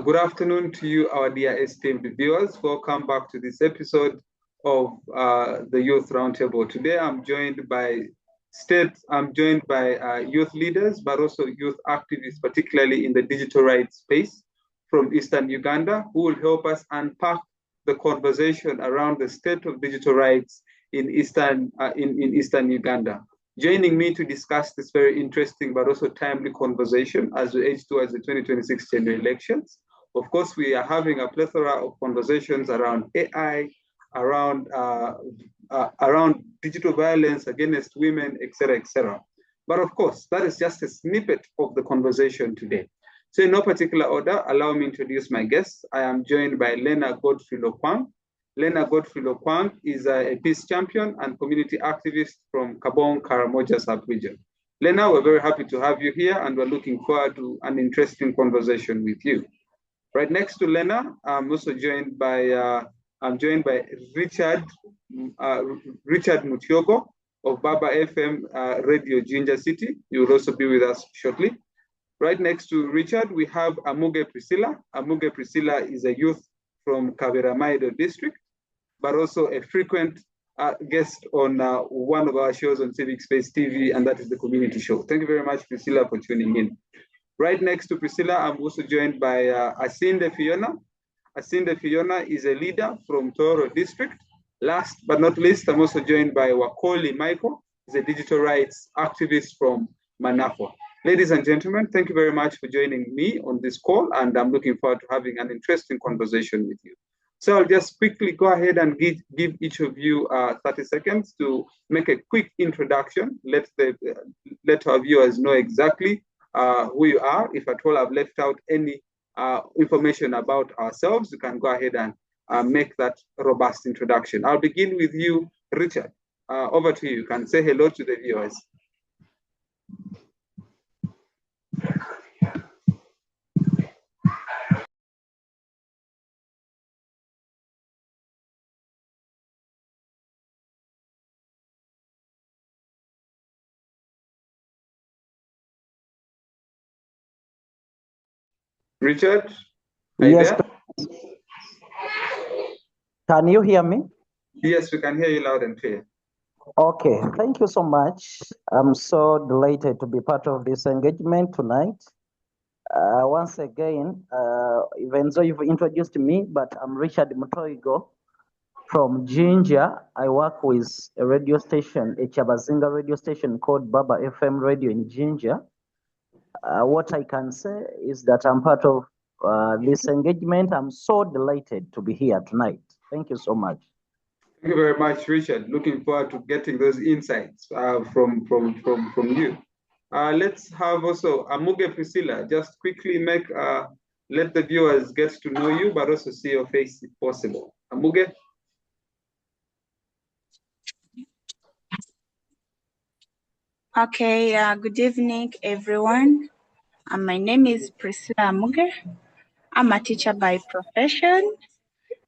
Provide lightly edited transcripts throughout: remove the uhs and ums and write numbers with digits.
Good afternoon to you, our dear esteemed viewers. Welcome back to this episode of the Youth Roundtable. Today, I'm joined by youth leaders, but also youth activists, particularly in the digital rights space from Eastern Uganda, who will help us unpack the conversation around the state of digital rights in Eastern Uganda. Joining me to discuss this very interesting but also timely conversation as we edge towards the 2026 general elections. Of course, we are having a plethora of conversations around AI, around digital violence against women, etc., etc. But of course, that is just a snippet of the conversation today. So in no particular order, allow me to introduce my guests. I am joined by Lena Godfrey Lokwang. Lena Godfrey Lokwang is a peace champion and community activist from Kabong, Karamoja sub-region. Lena, we're very happy to have you here, and we're looking forward to an interesting conversation with you. Right next to Lena, I'm also joined by Richard Mutyogo of Baba FM Radio Ginger City. He will also be with us shortly. Right next to Richard, we have Amuge Priscilla. Amuge Priscilla is a youth from Kaberamaido district, but also a frequent guest on one of our shows on Civic Space TV, and that is the community show. Thank you very much, Priscilla, for tuning in. Right next to Priscilla, I'm also joined by Asinde Fiona. Asinde Fiona is a leader from Toro district. Last but not least, I'm also joined by Wakoli Michael, who's a digital rights activist from Manafwa. Ladies and gentlemen, thank you very much for joining me on this call, and I'm looking forward to having an interesting conversation with you. So I'll just quickly go ahead and give each of you 30 seconds to make a quick introduction. Let our viewers know exactly who you are. If at all I've left out any information about ourselves, you can go ahead and make that robust introduction. I'll begin with you, Richard. Over to you. You can say hello to the viewers. Richard, yes. Can you hear me? Yes, we can hear you loud and clear. Okay, thank you so much. I'm so delighted to be part of this engagement tonight. Once again, even though you've introduced me, but I'm Richard Mutoigo from Jinja. I work with a radio station, a Chabazinga radio station called Baba FM Radio in Jinja. What I can say is that I'm part of this engagement. I'm so delighted to be here tonight. Thank you so much. Thank you very much, Richard. Looking forward to getting those insights from you. Let's have also Amuge Priscilla. Just quickly let the viewers get to know you, but also see your face if possible. Amuge. Okay, good evening, everyone. My name is Priscilla Amuge. I'm a teacher by profession,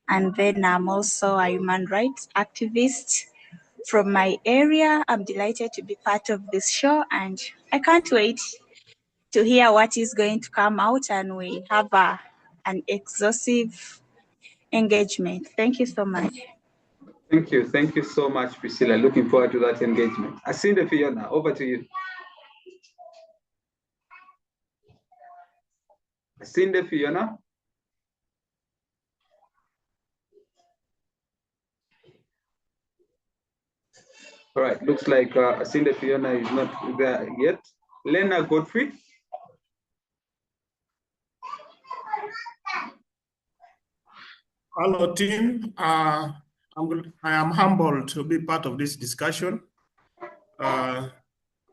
and then I'm also a human rights activist from my area. I'm delighted to be part of this show, and I can't wait to hear what is going to come out, and we have an exhaustive engagement. Thank you so much. Thank you. Thank you so much, Priscilla. Looking forward to that engagement. Asinde Fiona, over to you. Asinde Fiona. All right, looks like Asinde Fiona is not there yet. Lena Godfrey. Hello, team. I am humbled to be part of this discussion. I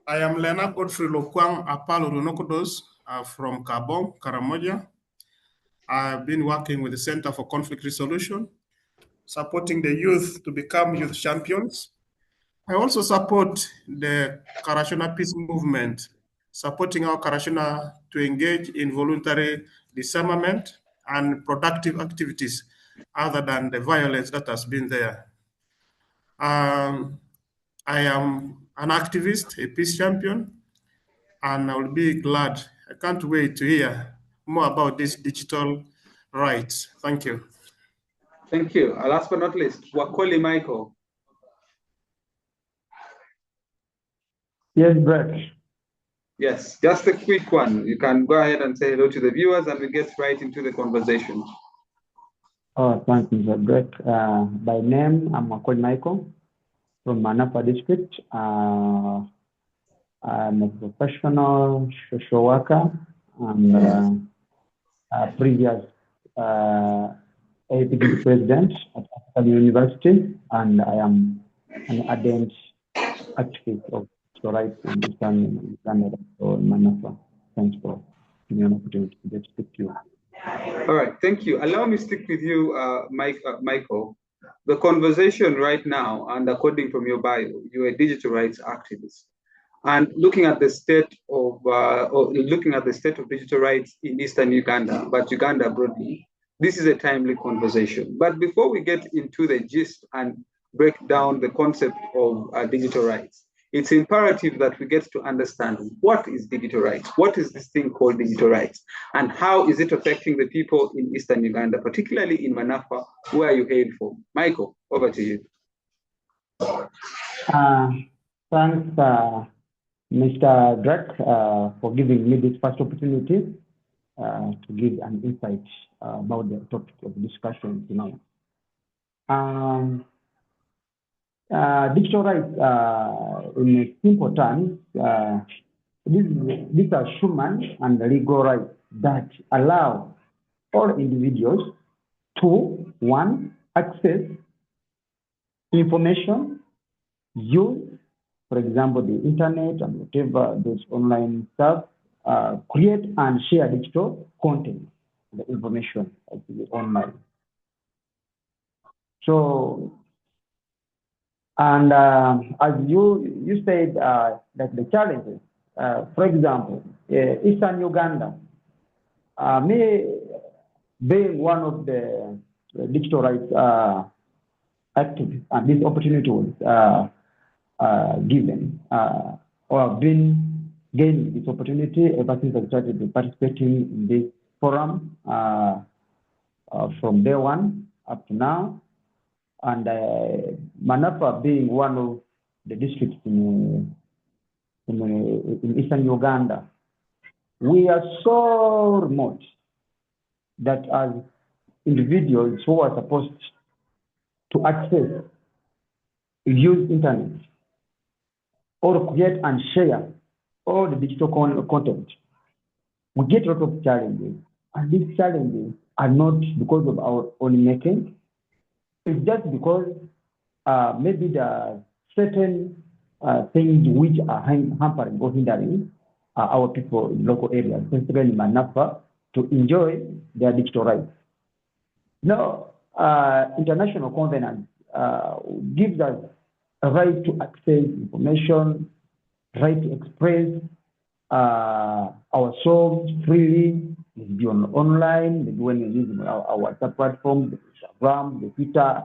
am Lena Godfrey Lokwang Apalo Runokodos from Kabong, Karamoja. I've been working with the Center for Conflict Resolution, supporting the youth to become youth champions. I also support the Karashona Peace Movement, supporting our Karashona to engage in voluntary disarmament and productive activities other than the violence that has been there. I am an activist, a peace champion, and I will be glad. I can't wait to hear more about this digital rights. Thank you. Thank you. Last but not least, Wakoli Michael. Yes, Brett. Yes, just a quick one. You can go ahead and say hello to the viewers and we get right into the conversation. Oh, thank you, Mr. Brett. By name, I'm Makol Michael from Manapa district. I'm a professional social worker and a previous APD president at Oxfam University, and I am an ardent activist of social rights in Eastern Uganda, so Manapa. Thanks for giving me an opportunity to speak to you. All right, thank you. Allow me to stick with you, Michael. The conversation right now, and according from your bio, you're a digital rights activist. And looking at the state of digital rights in Eastern Uganda, but Uganda broadly, this is a timely conversation. But before we get into the gist and break down the concept of digital rights, it's imperative that we get to understand what is digital rights, what is this thing called digital rights, and how is it affecting the people in Eastern Uganda, particularly in Manapa, where you hail from. Michael, over to you. Thanks, Mr. Drake, for giving me this first opportunity to give an insight about the topic of discussion tonight. Digital rights, in simple terms, these are human and legal rights that allow all individuals to, one, access information, use, for example, the internet and whatever those online stuff, create and share digital content, the information online. So, and as you said, that the challenges, for example, Eastern Uganda, me being one of the digital rights activists, and this opportunity was given, or have been gaining this opportunity ever since I started participating in this forum from day one up to now. And Manapa being one of the districts in Eastern Uganda, we are so remote that as individuals who are supposed to access, use internet, or create and share all the digital content, we get a lot of challenges. And these challenges are not because of our own making. It's just because maybe there are certain things which are hampering or hindering our people in local areas, especially in Manapa, to enjoy their digital rights. Now, international covenant gives us a right to access information, right to express ourselves freely, maybe online, maybe when you're using our WhatsApp platform, the Instagram, the Twitter,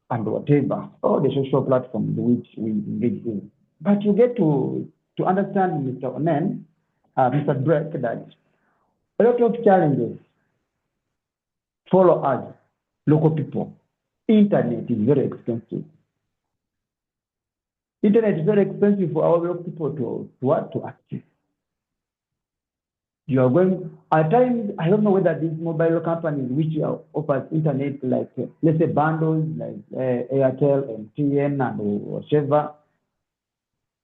and whatever, all the social platforms which we engage in. But you get to understand, Mr. Onen, Mr. Drake, that a lot of challenges follow us, local people. Internet is very expensive. Internet is very expensive for our local people to access. You are going, at times, I don't know whether these mobile companies which offers internet, like, let's say bundles, like Airtel, MTN, and whatever.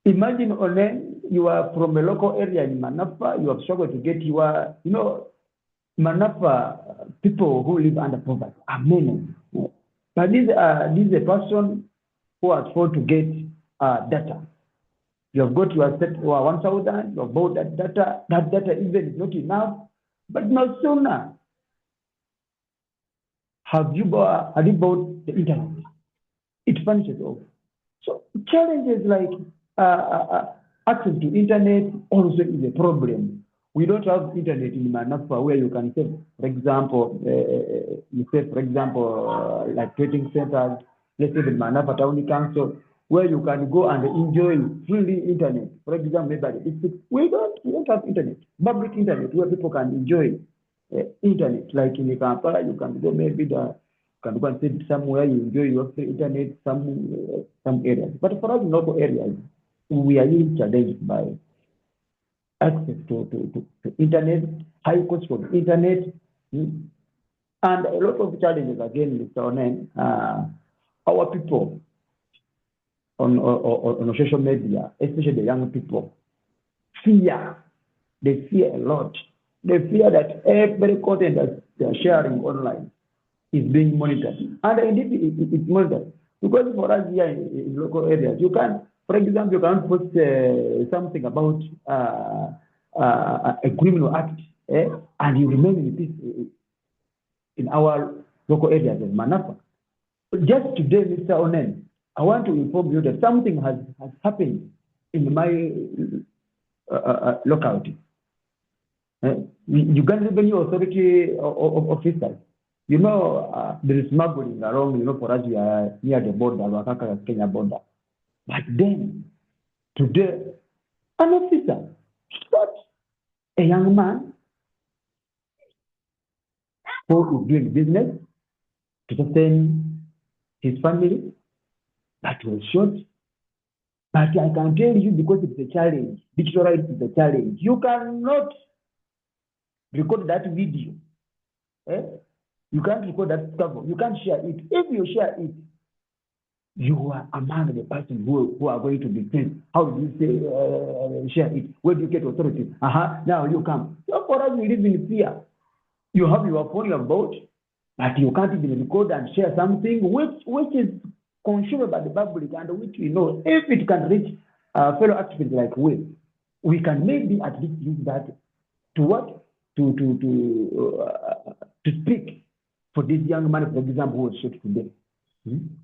Imagine only you are from a local area in Manapa, you have struggled to get your, Manapa people who live under poverty are many. But this is a person who has failed to get data. You have got your set 1,000, you have bought that data even is not enough, but no sooner have you bought the internet, it vanishes off. So challenges like access to internet also is a problem. We don't have internet in Manapa where you can say, for example, like trading centers, let's say the Manapa Town Council, where you can go and enjoy freely internet. For example, maybe we don't have internet, public internet, where people can enjoy internet. Like in Kampala, you can go maybe can go and sit somewhere, you enjoy your free internet, some areas. But for us in local areas, we are really challenged by access to internet, high cost for the internet, and a lot of challenges again, Mr. Onen. Our people on social media, especially the young people, fear. They fear a lot. They fear that every content that they are sharing online is being monitored. And indeed, it's monitored. Because for us here in local areas, you can, for example, you can post something about a criminal act, and you remain in peace in our local areas in Manapa. Just today, Mr. Onen, I want to inform you that something has happened in my locality. Uganda Revenue Authority officers, there is smuggling around, for us, we are near the border, Wakaka, Kenya border. But then, today, an officer shot a young man who is doing business to sustain his family, that was shot. But I can tell you, because it's a challenge, digital rights is a challenge. You cannot record that video. You can't record that cover. You can't share it. If you share it, you are among the person who are going to be trained. How do you say share it? Where do you get authority? Now you come. So for us, we live in fear. You have your phone, your boat, but you can't even record and share something which is consumed by the public, and which we know if it can reach fellow activists like we can maybe at least use that to what? To speak for this young man, for example, who was shot today.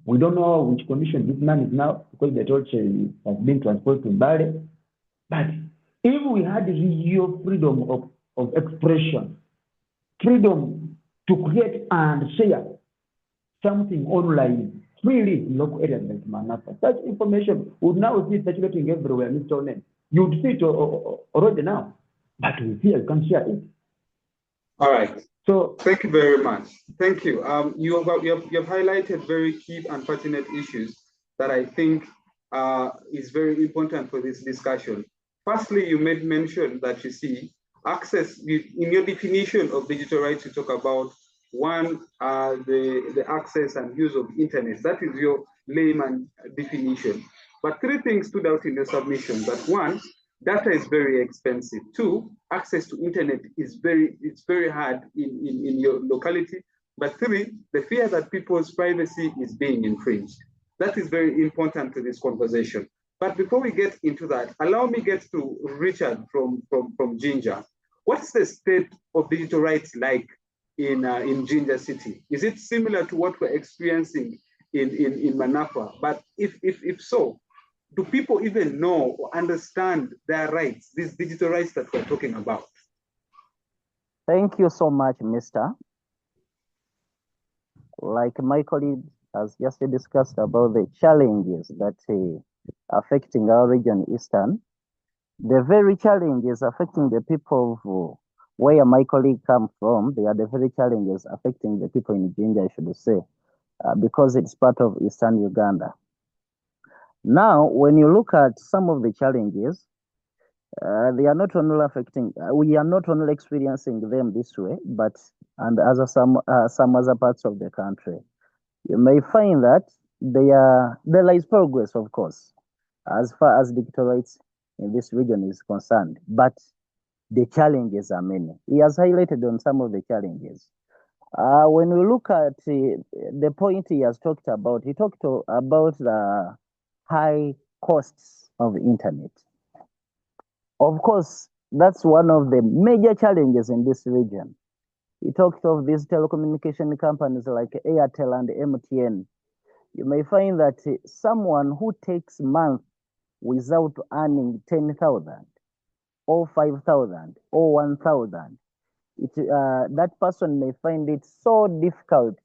We don't know which condition this man is now, because the torch has been transported to Bale. But if we had real freedom of expression, freedom to create and share something online freely in local areas like Manasa, such information would now be circulating everywhere, Mr. Onen. You'd see it already now, but we feel you can share it. All right. So thank you very much. Thank you. You have highlighted very key and pertinent issues that I think is very important for this discussion. Firstly, you made mention that you see access in your definition of digital rights. You talk about one, the access and use of internet. That is your layman definition. But three things stood out in your submission. That one, data is very expensive. Two, access to internet is very hard in your locality. But three, the fear that people's privacy is being infringed. That is very important to this conversation. But before we get into that, allow me get to Richard from Jinja. What's the state of digital rights like in Jinja City? Is it similar to what we're experiencing in Manapa? But if so, do people even know or understand their rights, these digital rights that we're talking about? Thank you so much, Mr. Like my colleague has just discussed about the challenges that affecting our region, Eastern, the very challenges affecting the people of where my colleague come from, they are the very challenges affecting the people in Jinja, I should say, because it's part of Eastern Uganda. Now, when you look at some of the challenges, they are not only affecting, we are not only experiencing them this way, but and some other parts of the country. You may find that there lies progress, of course, as far as digital rights in this region is concerned, but the challenges are many. He has highlighted on some of the challenges. When we look at the point he has talked about, he talked about the high costs of internet. Of course, that's one of the major challenges in this region. He talked of these telecommunication companies like Airtel and MTN. You may find that someone who takes months without earning 10,000 or 5,000 or 1,000, that person may find it so difficult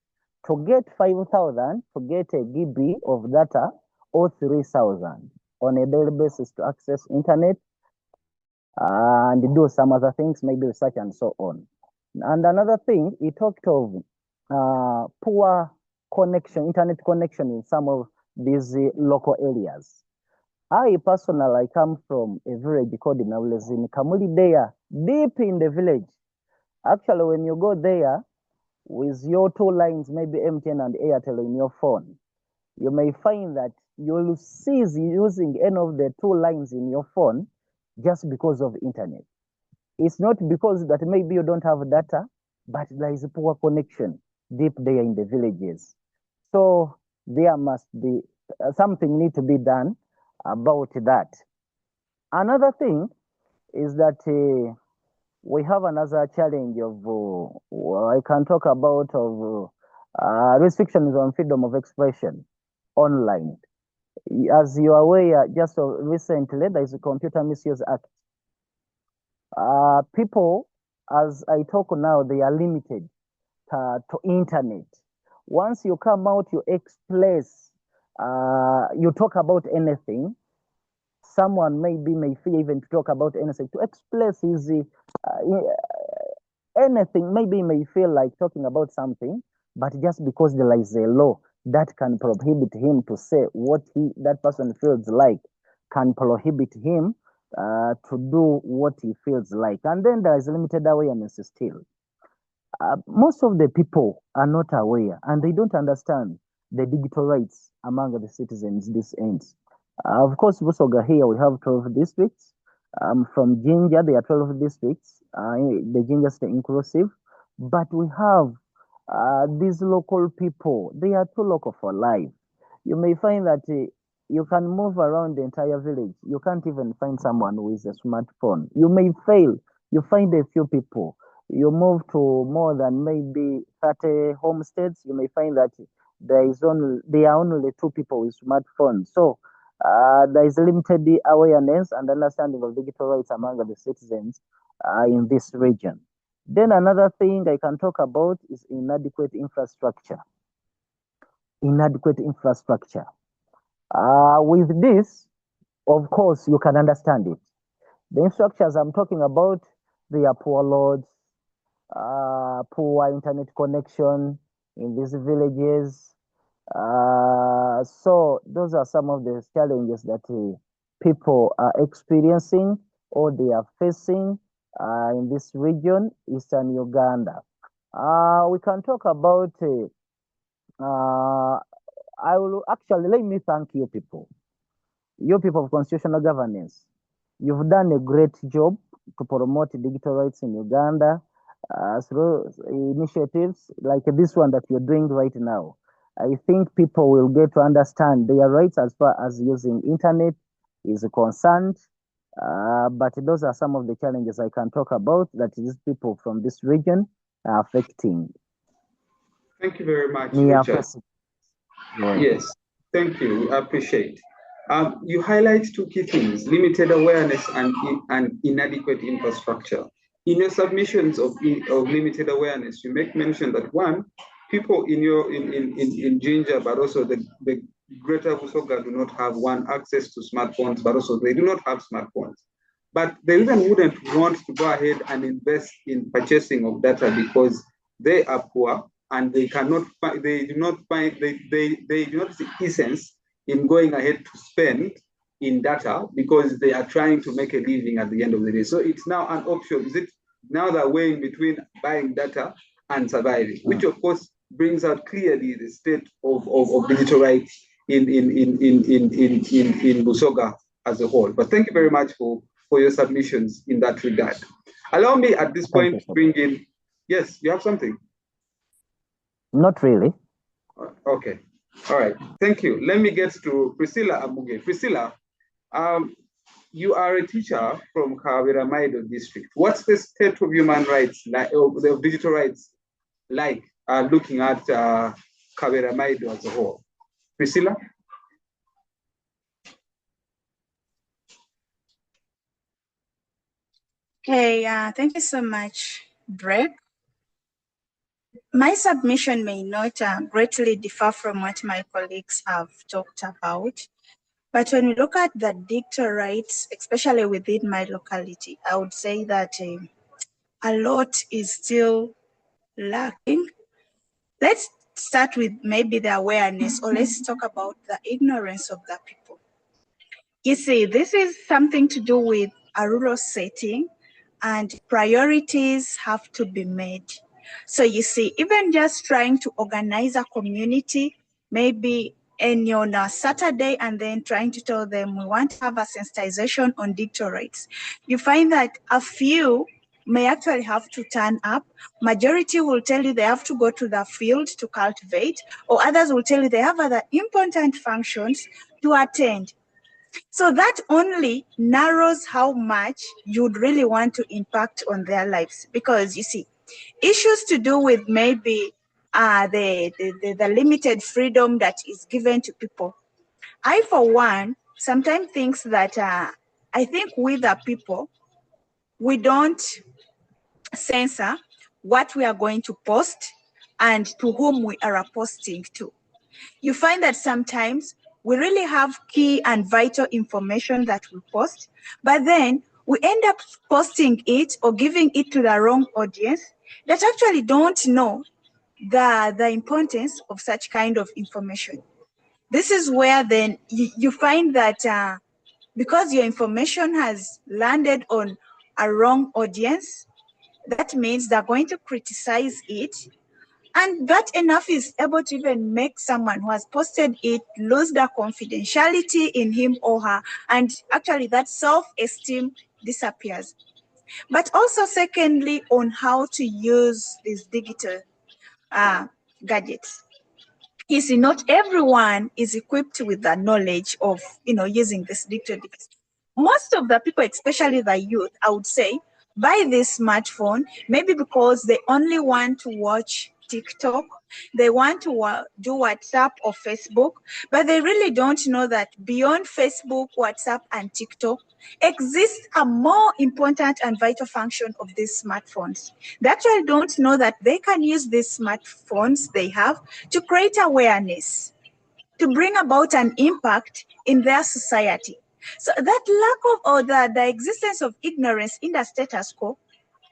to get 5,000 to get a GB of data or 3,000 on a daily basis to access internet and do some other things, maybe research and so on. And another thing, he talked of poor connection, internet connection in some of these local areas. I personally, I come from a village called Nawles in Kamuli there, deep in the village. Actually, when you go there with your two lines, maybe MTN and Airtel in your phone, you may find that you'll cease using any of the two lines in your phone just because of internet. It's not because that maybe you don't have data, but there is a poor connection deep there in the villages. So there must be something need to be done about that. Another thing is that we have another challenge of, I can talk about of restrictions on freedom of expression online. As you are aware, just recently, there is a Computer Misuse Act. People, as I talk now, they are limited to internet. Once you come out, you express, you talk about anything, someone may fear even to talk about anything. To express his anything, maybe may feel like talking about something, but just because there is a law that can prohibit him to say what that person feels like, can prohibit him to do what he feels like. And then there is limited awareness still. Most of the people are not aware and they don't understand the digital rights among the citizens this ends. Of course, Busoga here we have 12 districts. From Ginger, there are 12 districts, the Ginger State inclusive, but we have these local people. They are too local for life. You may find that you can move around the entire village. You can't even find someone with a smartphone. You may fail. You find a few people. You move to more than maybe 30 homesteads. You may find that there are only 2 people with smartphones. So there is limited awareness and understanding of digital rights among the citizens in this region. Then another thing I can talk about is inadequate infrastructure. Inadequate infrastructure. With this, of course, you can understand it. The infrastructures I'm talking about, they are poor roads, poor internet connection in these villages. So those are some of the challenges that people are experiencing or they are facing in this region, Eastern Uganda. We can talk about, I will actually, let me thank you people of constitutional governance. You've done a great job to promote digital rights in Uganda through initiatives like this one that you're doing right now. I think people will get to understand their rights as far as using internet is concerned. But those are some of the challenges I can talk about that these people from this region are affecting. Thank you very much, Richard. Yeah. Yes, thank you. I appreciate. You highlight 2 key things: limited awareness and inadequate infrastructure. In your submissions of limited awareness, you make mention that one, people in Ginger, but also the greater Busoga do not have access to smartphones, but also they do not have smartphones. But they even wouldn't want to go ahead and invest in purchasing of data because they are poor and they cannot find, they do not see essence in going ahead to spend in data because they are trying to make a living at the end of the day. So it's now an option. Is it now they're weighing between buying data and surviving, which of course brings out clearly the state of digital rights in Busoga as a whole. But thank you very much for your submissions in that regard. Allow me at this point to bring in, yes, you have something? Not really. Okay. All right. Thank you. Let me get to Priscilla Amuge. Priscilla, you are a teacher from Kaviramaido district. What's the state of human rights, of digital rights, like looking at Kaviramaido as a whole? Priscilla? Okay, thank you so much, Drake. My submission may not greatly differ from what my colleagues have talked about, but when we look at the digital rights, especially within my locality, I would say that a lot is still lacking. Let's start with maybe the awareness, or let's talk about the ignorance of the people. You see, this is something to do with a rural setting, and priorities have to be made. So you see, even just trying to organize a community, maybe on a Saturday, and then trying to tell them we want to have a sensitization on digital rights, you find that a few may actually have to turn up. Majority will tell you they have to go to the field to cultivate, or others will tell you they have other important functions to attend. So that only narrows how much you'd really want to impact on their lives. Because you see, issues to do with maybe the limited freedom that is given to people. I, for one, sometimes think that I think we the people, we don't censor what we are going to post and to whom we are posting to. You find that sometimes we really have key and vital information that we post, but then we end up posting it or giving it to the wrong audience that actually don't know the importance of such kind of information. This is where then you find that because your information has landed on a wrong audience, that means they're going to criticize it. And that enough is able to even make someone who has posted it lose their confidentiality in him or her. And actually that self-esteem disappears. But also secondly, on how to use these digital gadgets. You see, not everyone is equipped with the knowledge of, using this digital device. Most of the people, especially the youth, I would say, buy this smartphone maybe because they only want to watch TikTok, they want to do WhatsApp or Facebook, but they really don't know that beyond Facebook, WhatsApp, and TikTok exists a more important and vital function of these smartphones. They actually don't know that they can use these smartphones they have to create awareness, to bring about an impact in their society. So that lack of, or the existence of ignorance in the status quo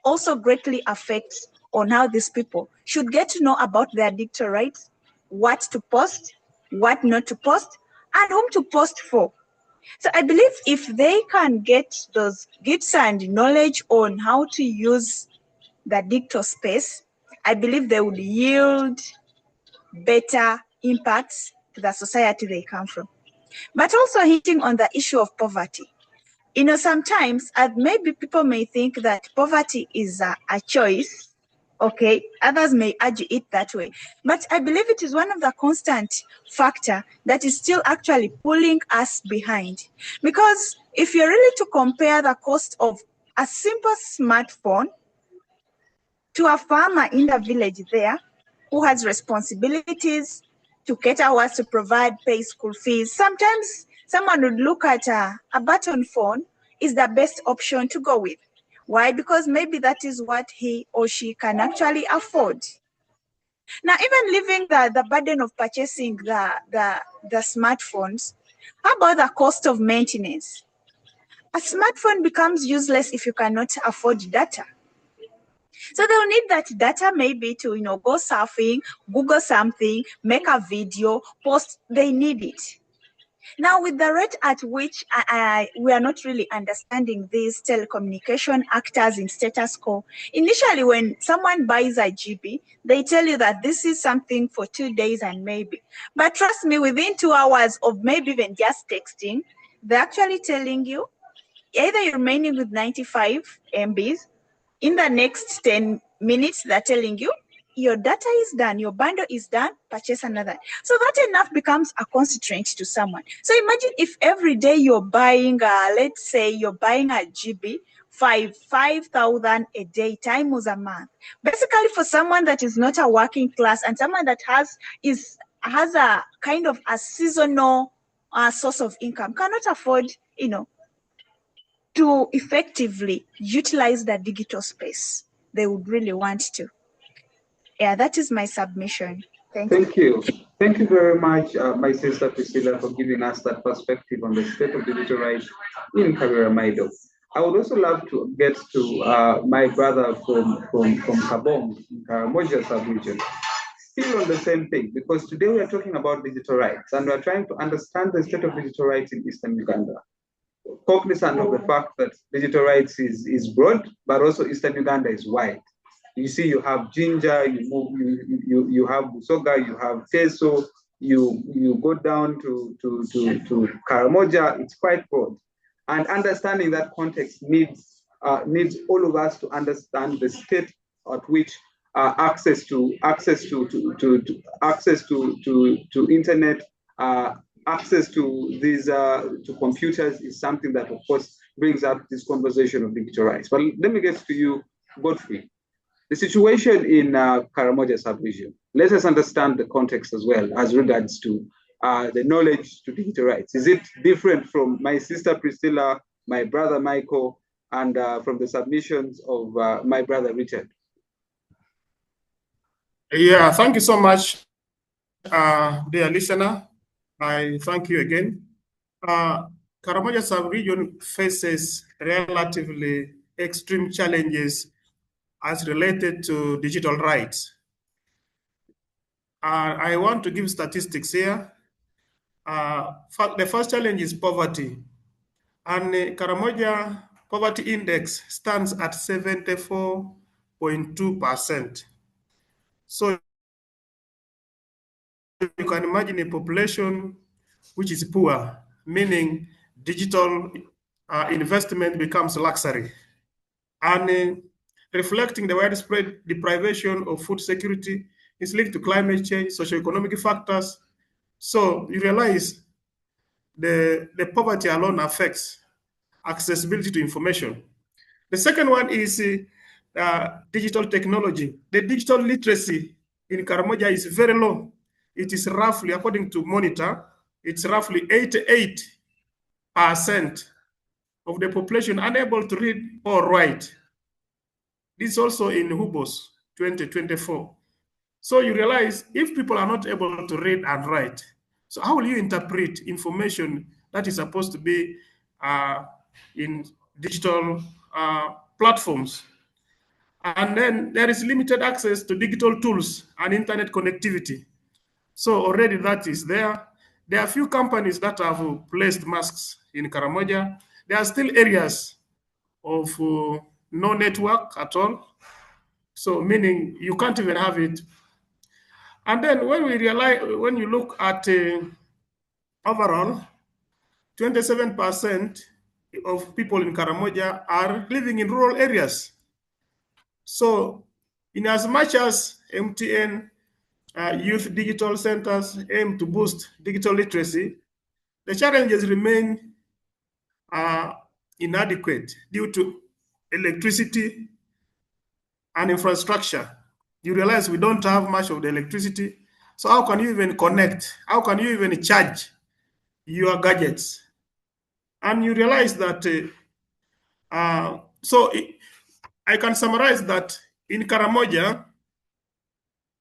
also greatly affects on how these people should get to know about their digital rights, what to post, what not to post, and whom to post for. So I believe if they can get those gifts and knowledge on how to use the digital space, I believe they would yield better impacts to the society they come from. But also hitting on the issue of poverty. Sometimes maybe people may think that poverty is a choice. Okay, others may argue it that way. But I believe it is one of the constant factor that is still actually pulling us behind. Because if you're really to compare the cost of a simple smartphone to a farmer in the village there who has responsibilities to cater hours to provide, pay school fees, sometimes someone would look at a button phone is the best option to go with. Why? Because maybe that is what he or she can actually afford. Now, even leaving the burden of purchasing the smartphones, how about the cost of maintenance? A smartphone becomes useless if you cannot afford data. So they'll need that data maybe to, go surfing, Google something, make a video, post, they need it. Now, with the rate at which we are not really understanding these telecommunication actors in status quo, initially when someone buys a GB, they tell you that this is something for 2 days and maybe. But trust me, within 2 hours of maybe even just texting, they're actually telling you either you're remaining with 95 MBs, in the next 10 minutes, they're telling you your data is done, your bundle is done, purchase another. So that enough becomes a constraint to someone. So imagine if every day you're buying, let's say you're buying a GB, 5,000 a day times a month. Basically, for someone that is not a working class and someone that has a kind of a seasonal source of income, cannot afford, to effectively utilize the digital space. They would really want to. Yeah, that is my submission. Thank you. Thank you very much, my sister Priscilla, for giving us that perspective on the state of digital rights in Kaviramaido. I would also love to get to my brother from Kabong, in Karamoja sub-region, still on the same thing, because today we are talking about digital rights, and we are trying to understand the state of digital rights in Eastern Uganda, cognizant of the fact that digital rights is broad, but also Eastern Uganda is wide. You see, you have Jinja, you have Busoga, you have Teso, you go down to Karamoja. It's quite broad, and understanding that context needs all of us to understand the state at which access to internet, access to these to computers is something that, of course, brings up this conversation of digital rights. But let me get to you, Godfrey. The situation in Karamoja sub-region. Let us understand the context as well as regards to the knowledge to digital rights. Is it different from my sister Priscilla, my brother Michael, and from the submissions of my brother Richard? Yeah, thank you so much, dear listener. I thank you again. Karamoja sub-region faces relatively extreme challenges as related to digital rights. I want to give statistics here. The first challenge is poverty. And Karamoja poverty index stands at 74.2%. So you can imagine a population which is poor, meaning digital investment becomes luxury. And reflecting the widespread deprivation of food security is linked to climate change, socioeconomic factors. So you realize the poverty alone affects accessibility to information. The second one is digital technology. The digital literacy in Karamoja is very low. It is roughly, according to Monitor, it's roughly 88% of the population unable to read or write. This is also in Hubos 2024. So you realize if people are not able to read and write, so how will you interpret information that is supposed to be in digital platforms? And then there is limited access to digital tools and internet connectivity. So already that is there. There are few companies that have placed masks in Karamoja. There are still areas of no network at all. So meaning you can't even have it. And then when you look at overall, 27% of people in Karamoja are living in rural areas. So in as much as MTN youth digital centers aim to boost digital literacy, the challenges remain inadequate due to electricity and infrastructure. You realize we don't have much of the electricity. So how can you even connect? How can you even charge your gadgets? And you realize that, I can summarize that in Karamoja,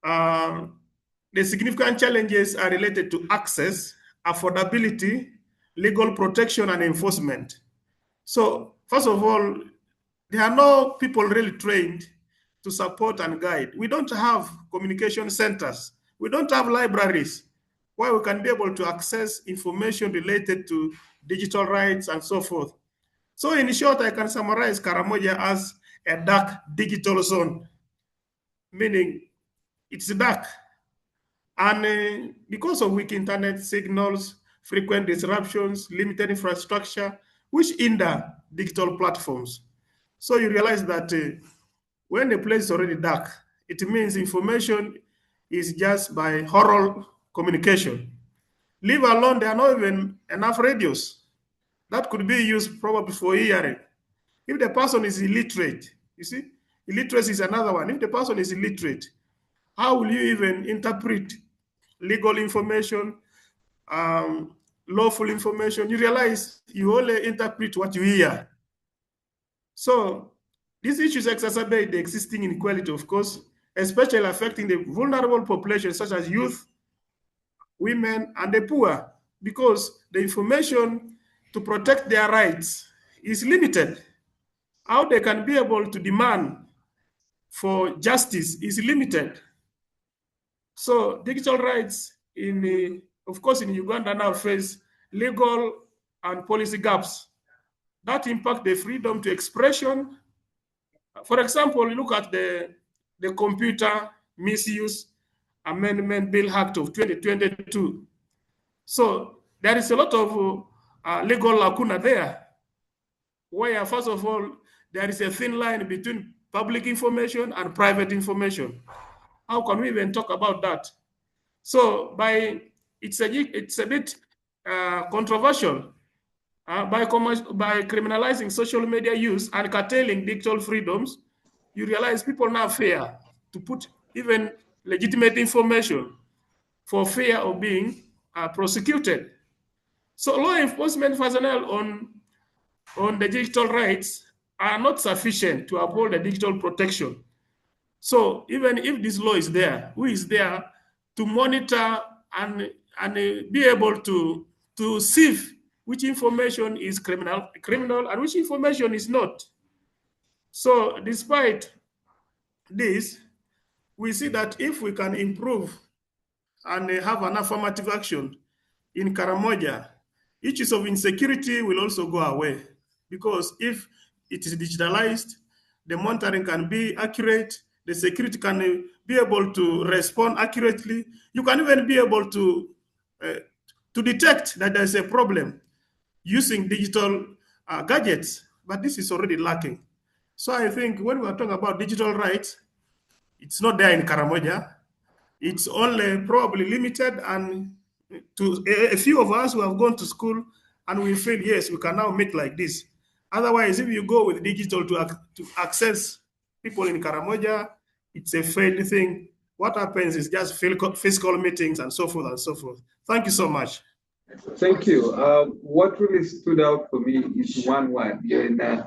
the significant challenges are related to access, affordability, legal protection, and enforcement. So first of all, there are no people really trained to support and guide. We don't have communication centers. We don't have libraries where we can be able to access information related to digital rights and so forth. So in short, I can summarize Karamoja as a dark digital zone, meaning it's dark. And because of weak internet signals, frequent disruptions, limited infrastructure, which hinder digital platforms. So you realize that when the place is already dark, it means information is just by oral communication. Leave alone, there are not even enough radios that could be used probably for hearing. If the person is illiterate, you see, illiteracy is another one. If the person is illiterate, how will you even interpret legal information, lawful information? You realize you only interpret what you hear. So these issues exacerbate the existing inequality, of course, especially affecting the vulnerable populations such as youth, women, and the poor, because the information to protect their rights is limited. how they can be able to demand for justice is limited. So digital rights of course, in Uganda now face legal and policy gaps that impact the freedom to expression. For example, look at the Computer Misuse Amendment Bill Act of 2022. So there is a lot of legal lacuna there, where first of all, there is a thin line between public information and private information. How can we even talk about that? So it's a bit controversial by criminalizing social media use and curtailing digital freedoms. You realize people now fear to put even legitimate information for fear of being prosecuted. So law enforcement personnel on the digital rights are not sufficient to uphold the digital protection. So even if this law is there, who is there to monitor and be able to sieve which information is criminal and which information is not? So despite this, we see that if we can improve and have an affirmative action in Karamoja, issues of insecurity will also go away, because if it is digitalized, the monitoring can be accurate, the security can be able to respond accurately. You can even be able to detect that there's a problem using digital gadgets, but this is already lacking. So I think when we are talking about digital rights, it's not there in Karamoja. It's only probably limited and to a few of us who have gone to school and we feel, yes, we can now meet like this. Otherwise, if you go with digital to access people in Karamoja, it's a failed thing. What happens is just physical meetings and so forth and so forth. Thank you so much. Thank you. What really stood out for me is one word. You're in a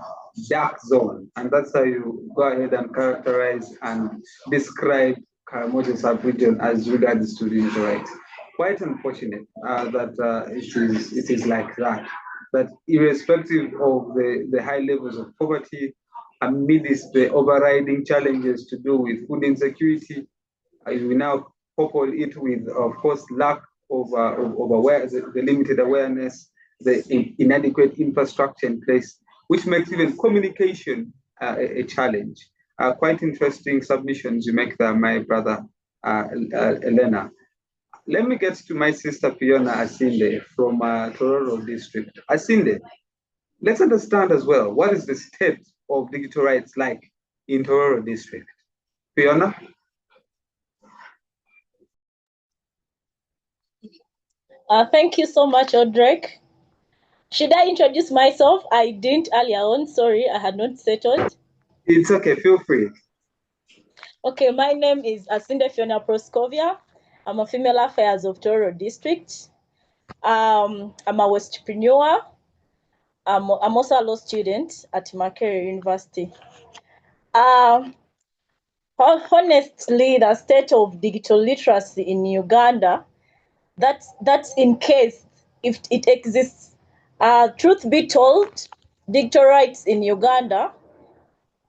dark zone, and that's how you go ahead and characterize and describe Karamoja sub-region as regards to digital rights. Quite unfortunate that it is like that. That irrespective of the high levels of poverty, amidst the overriding challenges to do with food insecurity, we now couple it with, of course, lack of awareness, the limited awareness, the inadequate infrastructure in place, which makes even communication a challenge. Quite interesting submissions you make there, my brother Elena. Let me get to my sister Fiona Asinde from Tororo district. Asinde, let's understand as well, what is the state of digital rights like in Tororo district? Fiona? Thank you so much, Odrek. Should I introduce myself? I didn't earlier on. Sorry, I had not settled. It's okay, feel free. Okay, my name is Asinde Fiona Proskovia. I'm a female affairs of Tororo district. I'm a Westpreneur. I'm also a law student at Makerere University. Honestly, the state of digital literacy in Uganda, that's in case if it exists. Truth be told, digital rights in Uganda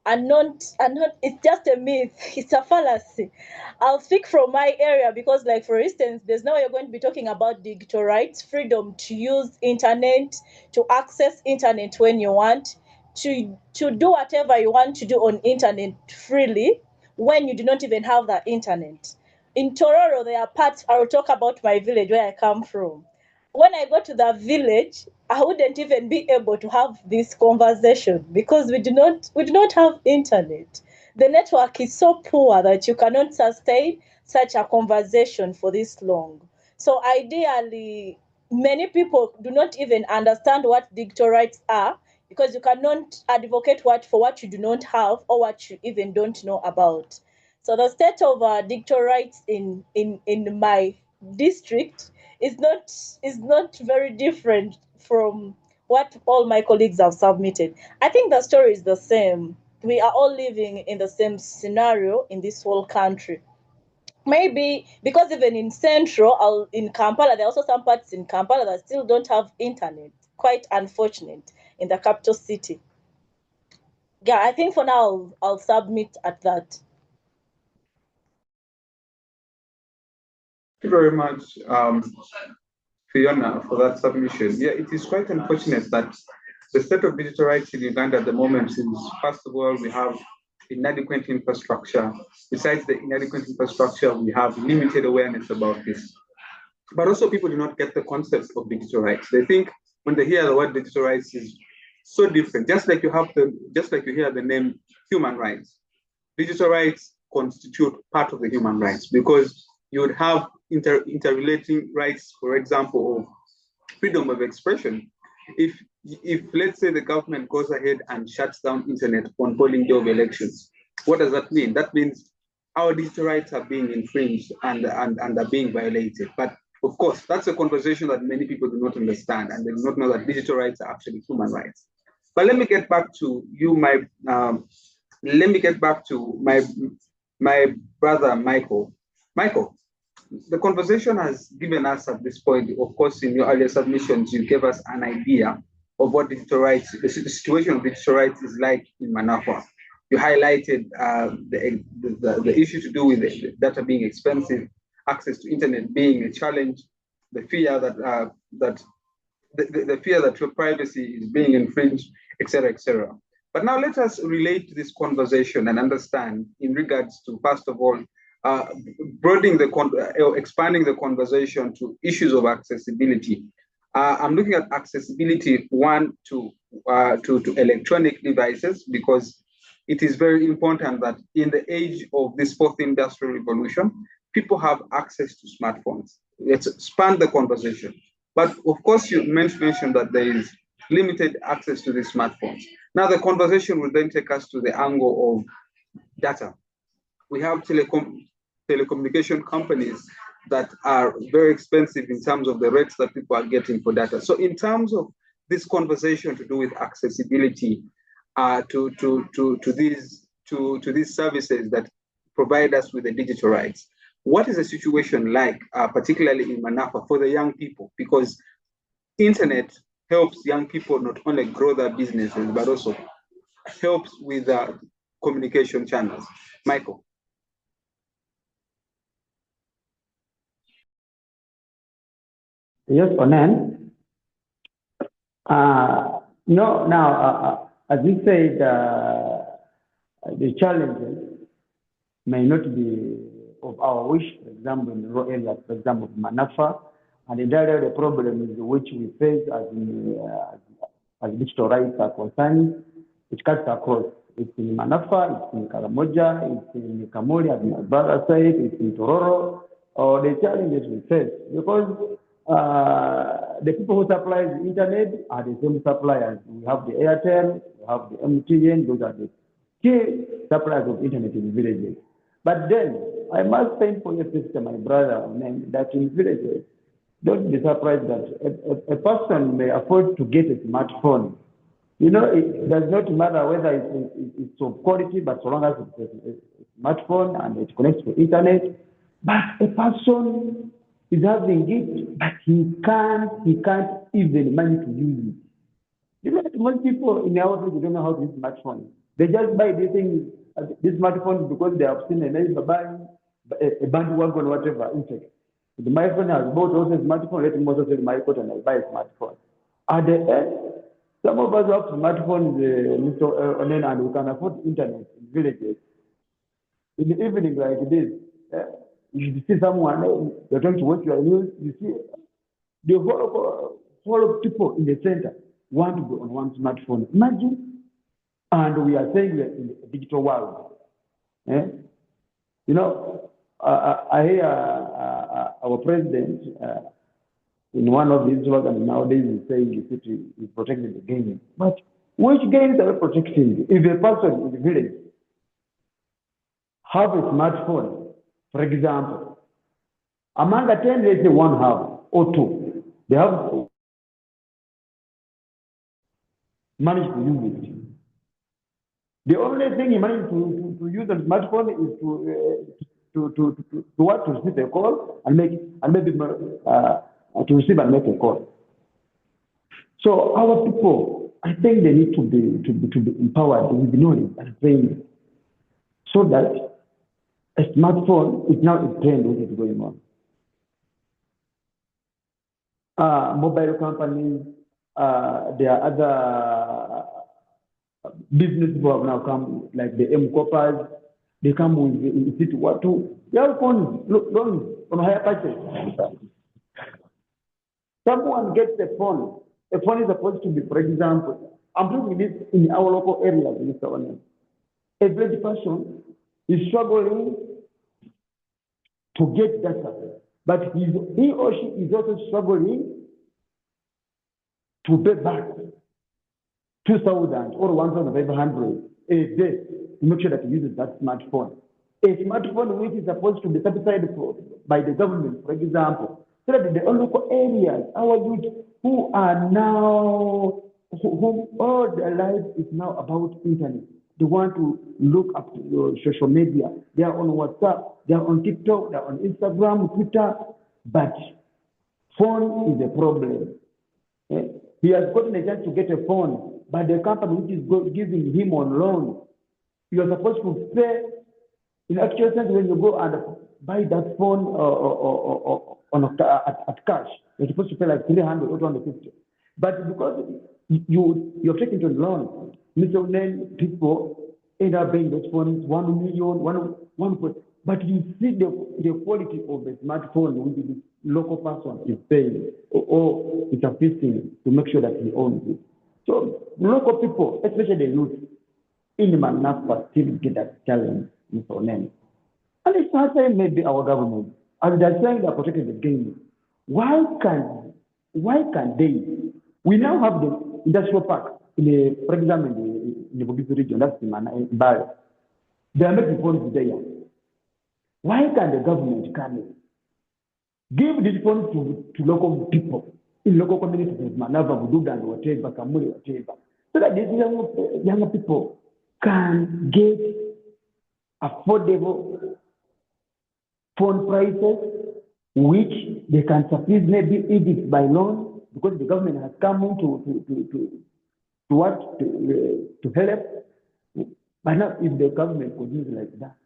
are not, it's just a myth, it's a fallacy. I'll speak from my area because, like, for instance, there's now you're going to be talking about digital rights, freedom to use internet, to access internet when you want, to do whatever you want to do on internet freely when you do not even have the internet. In Tororo, there are parts, I will talk about my village where I come from. When I go to the village, I wouldn't even be able to have this conversation because we do not have internet. The network is so poor that you cannot sustain such a conversation for this long. So ideally, many people do not even understand what digital rights are because you cannot advocate for what you do not have or what you even don't know about. So the state of digital rights in my district is not very different from what all my colleagues have submitted. I think the story is the same. We are all living in the same scenario in this whole country. Maybe because even in Central, in Kampala, there are also some parts in Kampala that still don't have internet. Quite unfortunate in the capital city. Yeah, I think for now I'll submit at that. Thank you very much, Fiona, for that submission. Yeah, it is quite unfortunate that the state of digital rights in Uganda at the moment is, first of all, we have inadequate infrastructure. Besides the inadequate infrastructure, we have limited awareness about this. But also people do not get the concept of digital rights. They think when they hear the word digital rights is so different, just like you hear the name human rights. Digital rights constitute part of the human rights because you would have interrelating rights, for example, of freedom of expression. If let's say the government goes ahead and shuts down internet on polling day of elections, what does that mean? That means our digital rights are being infringed and are being violated. But of course, that's a conversation that many people do not understand, and they do not know that digital rights are actually human rights. But let me get back to you, let me get back to my brother Michael. Michael, the conversation has given us at this point, of course, in your earlier submissions, you gave us an idea of what digital rights, the situation of digital rights is like in Manafwa. You highlighted the issue to do with the data being expensive, access to internet being a challenge, the fear that the fear that your privacy is being infringed, etc., etc. But now let us relate to this conversation and understand in regards to, first of all, expanding the conversation to issues of accessibility. I'm looking at accessibility, one, to electronic devices, because it is very important that in the age of this fourth industrial revolution, people have access to smartphones. Let's expand the conversation. But of course, you mentioned that there is limited access to these smartphones. Now, the conversation will then take us to the angle of data. We have telecommunication companies that are very expensive in terms of the rates that people are getting for data. So in terms of this conversation to do with accessibility to these services that provide us with the digital rights, what is the situation like, particularly in Manafwa for the young people? Because internet helps young people not only grow their businesses, but also helps with communication channels. Michael. Yes, Onan. No, now, as you said, the challenges may not be of our wish, for example, in rural areas, for example, Manafwa, and entirely the problems which we face as digital rights are concerned, it cuts across. It's in Manafwa, it's in Karamoja, it's in Kamuli, as my brother said, it's in Tororo, or the challenges we face, because the people who supply the internet are the same suppliers. We have the Airtel, we have the MTN, those are the key suppliers of internet in villages. But then, I must say for your sister, my brother, that in villages, don't be surprised that a person may afford to get a smartphone. You know, it does not matter whether it's of quality, but so long as it's a smartphone and it connects to internet. But a person is having it, but he can't even manage to use it. You know, most people in our village don't know how to use smartphone. They just buy these things, these smartphones, because they have seen a neighbor buying a bandwagon, whatever, intake. My friend has bought also a smartphone, let him also sell my coat and I buy a smartphone. At the end, some of us have smartphones, Mr. Onen, and we can afford internet in villages. In the evening like this, you see someone, you're trying to watch your news, you see the whole of people in the center want to be on one smartphone. Imagine, and we are saying we're in the digital world. You know, I hear our president in one of his slogans nowadays is saying the city is protecting the gaming. But which games are protecting? If a person in the village have a smartphone, for example, among the 10, let's say one have or two, they have managed to use it. The only thing he managed to use the smartphone is to receive a call and maybe to receive and make a call. So our people I think they need to be empowered with knowledge and training, so that a smartphone is now a trend which is going on. Mobile companies, there are other businesses who have now come, like the M-Coppers. They come with what to, they have phones, loans on higher purchase. Someone gets a phone. A phone is supposed to be, for example, I'm doing this in our local areas, Mr. Onen. A village person is struggling to get data, but he or she is also struggling to pay back 2,000 or 1,500 a day to make sure that he uses that smartphone. A smartphone which is supposed to be subsidized by the government, for example, so that the local areas, our youth who are now, whom all their life is now about internet. They want to look up to social media. They are on WhatsApp, they are on TikTok, they are on Instagram, Twitter, but phone is a problem. He has gotten a chance to get a phone, but the company which is giving him on loan, you are supposed to pay. In actual sense, when you go and buy that phone at cash, you're supposed to pay like 300 or 250. But because you're taking to loan, Mr. Then people end up paying those phones 1 million, one. But you see the quality of the smartphone which the local person is paying or is assisting to make sure that he owns it. So local people, especially the youth, in Manapa, still get that challenge, Mr. Onen. And it's not saying maybe our government, as they're saying they're protecting the game. Why can they? We now have the industrial park for example, in the Bobisi region, that's in Bari. They are making phones there. Why can the government come in? Give these phones to local people, in local communities, Manava, Buduga, and whatever, Kamuri, whatever, so that these younger people can get affordable phone prices, which they can suffice maybe it by loan, because the government has come in to help. But now, if the government could use like that,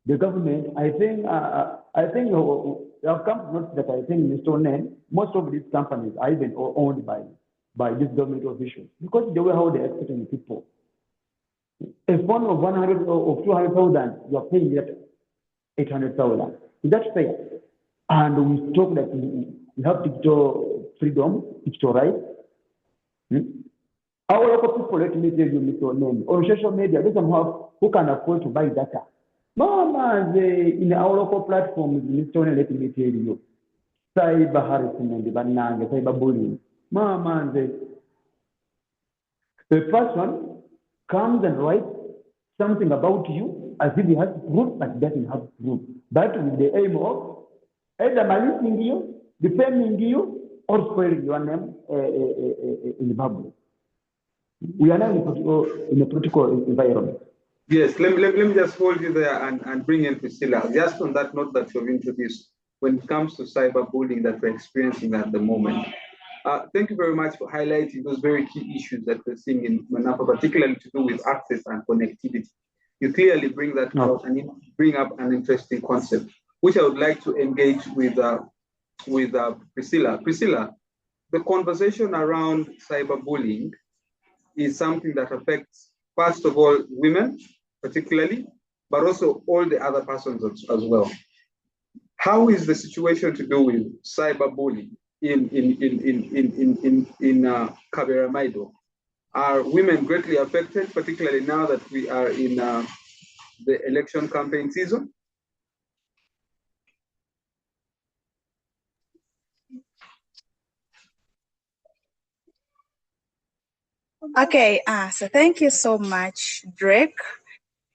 the government, I think you have come to notice that I think, Mr. Onen, most of these companies are even owned by these government officials, because the way how they are expecting people. A phone of 100 or 200,000, you are paying that 800,000. Is that fair? And we talk that we have digital freedom, digital rights. Our local people, let me tell you, Mr. Onen, on social media, they don't have who can afford to buy data. Mama, in our local platforms, Mr. Onen, let me tell you, cyber harassment, cyber bullying. Mama, the person comes and writes something about you as if he has proof, but doesn't have proof. But with the aim of either malicing you, defaming you, or spoiling your name in the public. We are now in a political environment. Yes, let me just hold you there and bring in Priscilla. Just on that note that you've introduced, when it comes to cyberbullying that we're experiencing at the moment. Thank you very much for highlighting those very key issues that we're seeing in Manapa, particularly to do with access and connectivity. You clearly bring that out and bring up an interesting concept, which I would like to engage with Priscilla. Priscilla, the conversation around cyberbullying is something that affects, first of all, women particularly, but also all the other persons as well. How is the situation to do with cyberbullying in Kaberamaido? Are women greatly affected, particularly now that we are in the election campaign season? Okay, so thank you so much, Drake.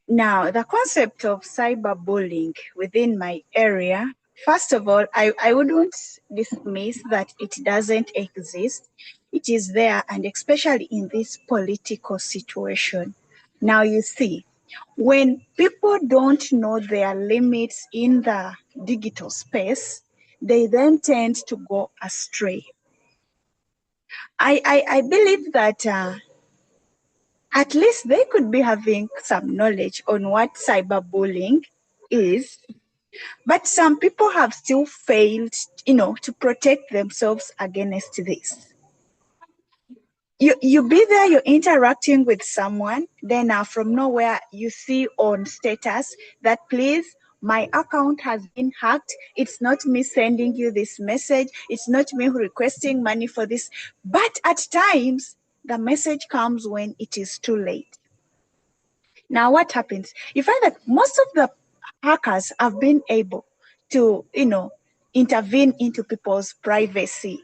Now, the concept of cyberbullying within my area, first of all, I wouldn't dismiss that it doesn't exist. It is there, and especially in this political situation. Now, you see, when people don't know their limits in the digital space, they then tend to go astray. I believe that at least they could be having some knowledge on what cyberbullying is. But some people have still failed, to protect themselves against this. You be there, you're interacting with someone, then from nowhere you see on status that, please, my account has been hacked. It's not me sending you this message. It's not me requesting money for this. But at times, the message comes when it is too late. Now, what happens? You find that most of the hackers have been able to, intervene into people's privacy,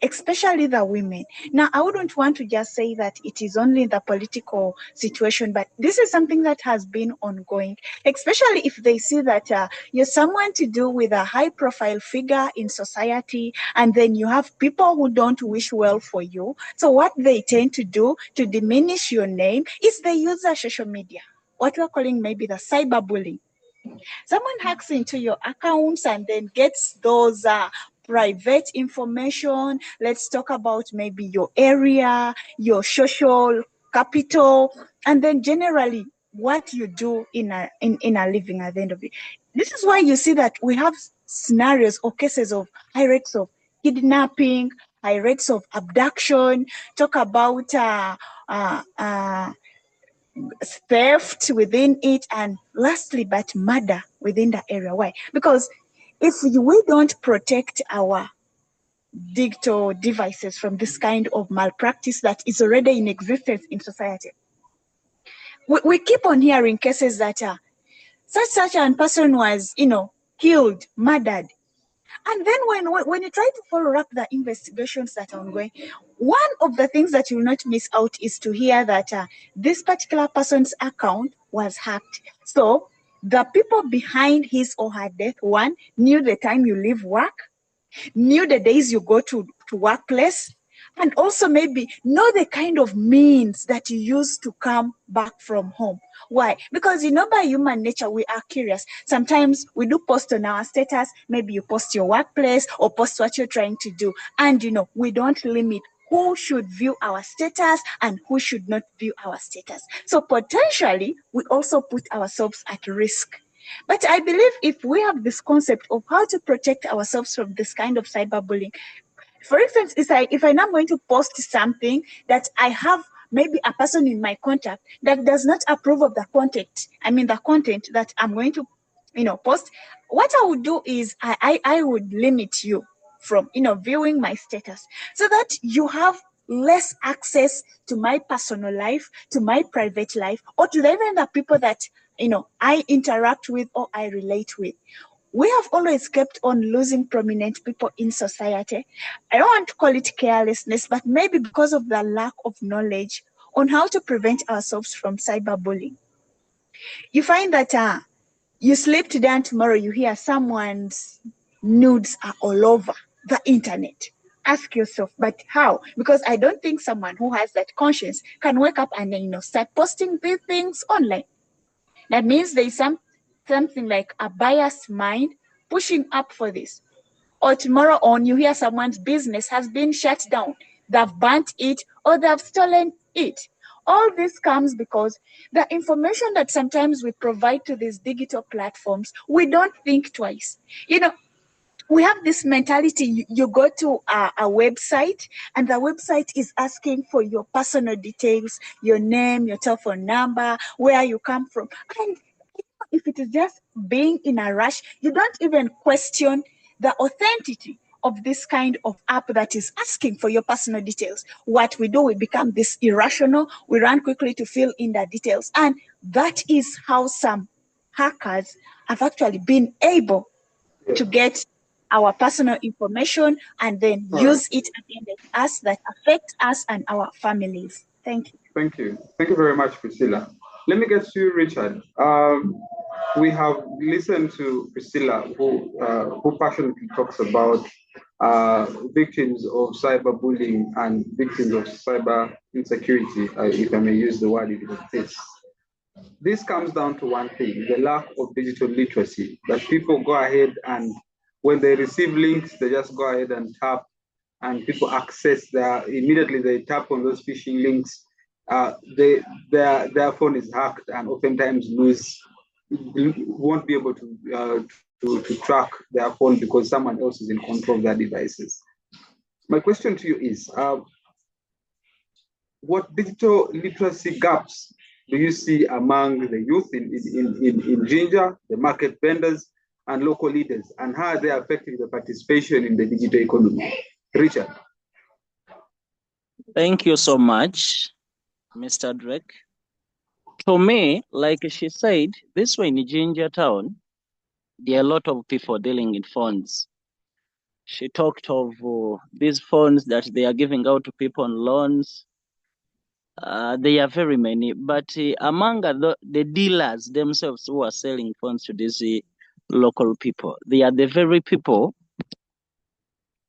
especially the women. Now, I wouldn't want to just say that it is only the political situation, but this is something that has been ongoing, especially if they see that you're someone to do with a high profile figure in society, and then you have people who don't wish well for you. So what they tend to do to diminish your name is they use the social media, what we're calling maybe the cyberbullying. Someone hacks into your accounts and then gets those private information. Let's talk about maybe your area, your social capital, and then generally what you do in a living at the end of it. This is why you see that we have scenarios or cases of high rates of kidnapping, high rates of abduction. Talk about theft within it, and lastly but murder within the area. Why? Because if we don't protect our digital devices from this kind of malpractice that is already in existence in society, we keep on hearing cases that such a person was killed, murdered. And then when you try to follow up the investigations that are ongoing, one of the things that you will not miss out is to hear that this particular person's account was hacked. So the people behind his or her death, one, knew the time you leave work, knew the days you go to workplace, and also maybe know the kind of means that you use to come back from home. Why? Because by human nature, we are curious. Sometimes we do post on our status, maybe you post your workplace or post what you're trying to do. And we don't limit who should view our status and who should not view our status. So potentially, we also put ourselves at risk. But I believe if we have this concept of how to protect ourselves from this kind of cyberbullying, for instance, it's like if I'm now going to post something that I have maybe a person in my contact that does not approve of the content, the content that I'm going to, post, what I would do is I would limit you from, viewing my status so that you have less access to my personal life, to my private life, or to even the people that, I interact with or I relate with. We have always kept on losing prominent people in society. I don't want to call it carelessness, but maybe because of the lack of knowledge on how to prevent ourselves from cyberbullying. You find that you sleep today and tomorrow you hear someone's nudes are all over the internet. Ask yourself, but how? Because I don't think someone who has that conscience can wake up and then start posting these things online. That means there is something like a biased mind pushing up for this. Or tomorrow on, you hear someone's business has been shut down. They've burnt it or they've stolen it. All this comes because the information that sometimes we provide to these digital platforms, we don't think twice. We have this mentality, you go to a website and the website is asking for your personal details, your name, your telephone number, where you come from. And if it is just being in a rush, you don't even question the authenticity of this kind of app that is asking for your personal details. What we do, we become this irrational, we run quickly to fill in the details. And that is how some hackers have actually been able to get our personal information and then use it against us that affect us and our families. Thank you. Thank you. Thank you very much, Priscilla. Let me get to you, Richard. We have listened to Priscilla, who passionately talks about victims of cyberbullying and victims of cyber insecurity, if I may use the word it exists. This comes down to one thing, the lack of digital literacy, that people go ahead and when they receive links, they just go ahead and tap, and people access immediately they tap on those phishing links their phone is hacked and oftentimes won't be able to track their phone because someone else is in control of their devices. My question to you is, what digital literacy gaps do you see among the youth in Jinja, the market vendors, and local leaders, and how are they affecting the participation in the digital economy? Richard. Thank you so much, Mr. Drake. To me, like she said, this way in Ginger Town, there are a lot of people dealing in phones. She talked of these phones that they are giving out to people on loans. There are very many, but among the dealers themselves who are selling phones to these local people, they are the very people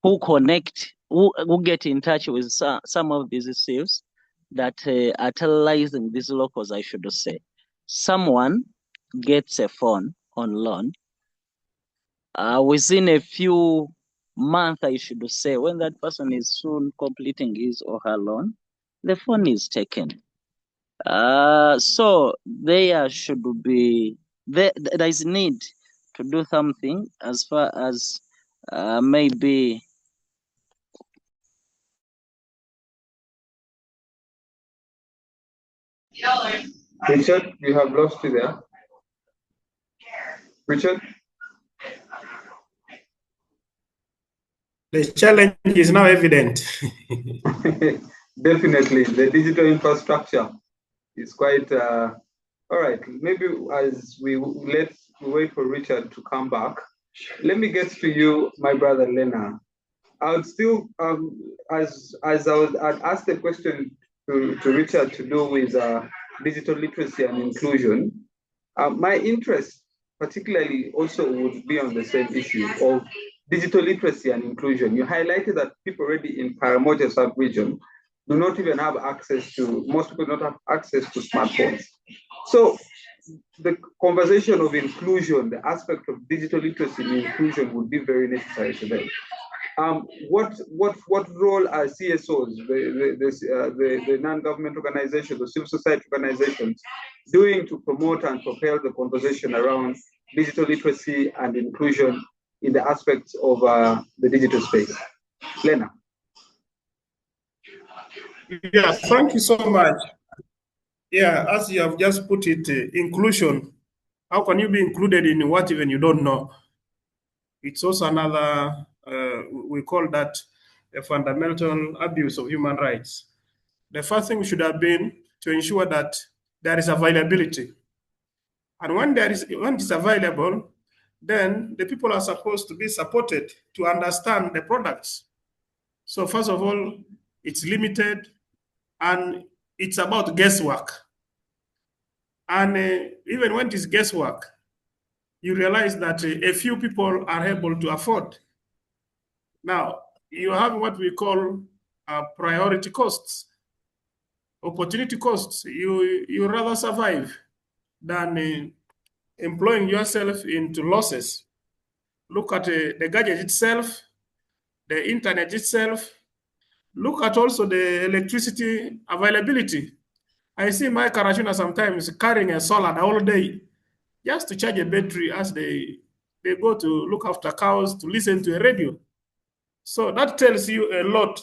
who connect, who get in touch with some of these sales that are televising these locals, I should say. Someone gets a phone on loan. Within a few months, I should say, when that person is soon completing his or her loan, the phone is taken. So there should be, there is need to do something as far as maybe. Richard, you have lost you there. Richard? The challenge is now evident. Definitely, the digital infrastructure is quite, all right. Maybe as we wait for Richard to come back, let me get to you, my brother Lena. I would still, as I'd ask the question to Richard to do with digital literacy and inclusion, my interest particularly also would be on the same issue of digital literacy and inclusion. You highlighted that people already in Paramoja sub-region do not even have access to, most people don't have access to smartphones. So the conversation of inclusion, the aspect of digital literacy and inclusion would be very necessary to them. What role are CSOs, the non-government organizations, the civil society organizations, doing to promote and propel the conversation around digital literacy and inclusion in the aspects of the digital space? Lena. Yeah, thank you so much. Yeah, as you have just put it, inclusion. How can you be included in what even you don't know? It's also another, we call that a fundamental abuse of human rights. The first thing should have been to ensure that there is availability. And when it's available, then the people are supposed to be supported to understand the products. So first of all, it's limited and it's about guesswork. And even when it is guesswork, you realize that a few people are able to afford. Now, you have what we call priority costs, opportunity costs. You rather survive than employing yourself into losses. Look at the gadget itself, the internet itself. Look at also the electricity availability. I see my Karashuna sometimes carrying a solar the whole day just to charge a battery as they go to look after cows, to listen to a radio. So that tells you a lot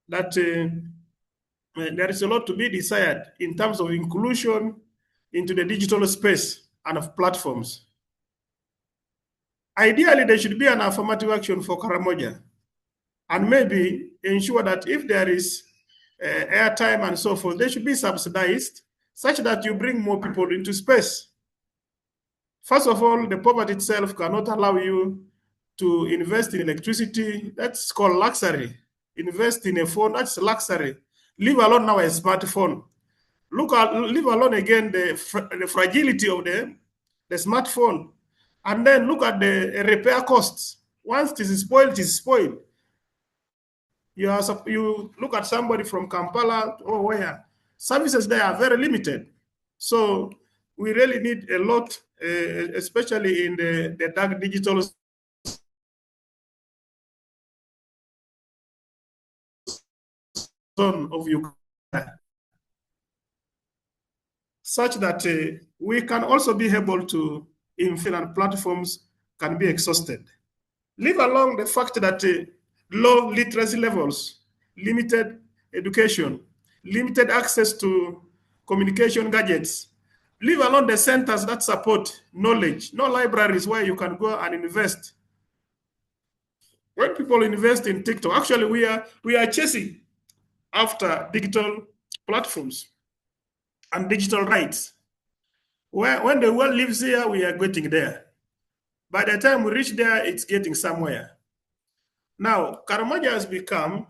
that there is a lot to be desired in terms of inclusion into the digital space and of platforms. Ideally, there should be an affirmative action for Karamoja, and maybe ensure that if there is airtime and so forth, they should be subsidized such that you bring more people into space. First of all, the poverty itself cannot allow you to invest in electricity. That's called luxury. Invest in a phone, that's luxury. Leave alone now a smartphone. Leave alone again the fragility of the smartphone. And then look at the repair costs. Once it is spoiled, it is spoiled. You look at somebody from Kampala or where, services there are very limited. So we really need a lot, especially in the dark digital zone of Uganda. such that we can also be able to influence and platforms can be exhausted. Leave alone the fact that low literacy levels, limited education, limited access to communication gadgets, leave alone the centers that support knowledge, no libraries where you can go and invest. When people invest in TikTok, actually we are chasing after digital platforms and digital rights. When the world lives here, we are getting there. By the time we reach there, it's getting somewhere. Now, Karamoja has become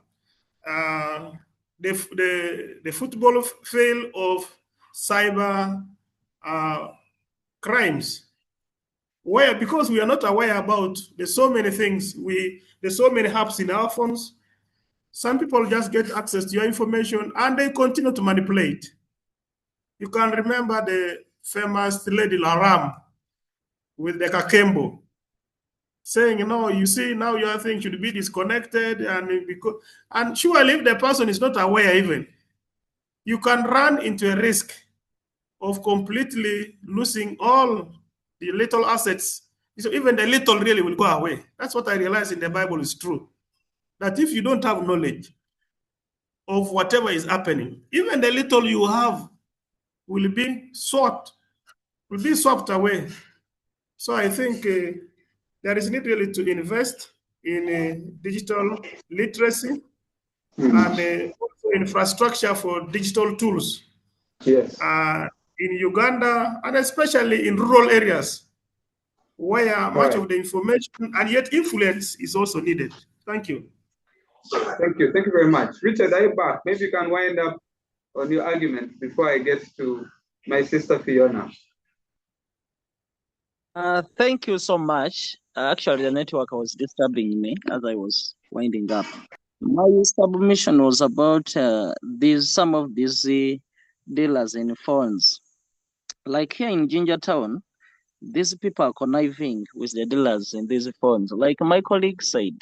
the football field of cyber crimes, where because we are not aware about there's so many things, there's so many apps in our phones, some people just get access to your information and they continue to manipulate. You can remember the famous Lady Laram with the Kakembo saying, you see, now your thing should be disconnected, and surely if the person is not aware even, you can run into a risk of completely losing all the little assets. So even the little really will go away. That's what I realize in the Bible is true. That if you don't have knowledge of whatever is happening, even the little you have will be swept away. So I think there is need really to invest in digital literacy and also infrastructure for digital tools. Yes. In Uganda, and especially in rural areas, where much of the information and yet influence is also needed. Thank you. Thank you. Thank you very much. Richard, are you back? Maybe you can wind up on your argument before I get to my sister Fiona. Thank you so much. Actually, the network was disturbing me as I was winding up. My submission was about some of these dealers in phones. Like here in Ginger Town, these people are conniving with the dealers in these phones. Like my colleague said,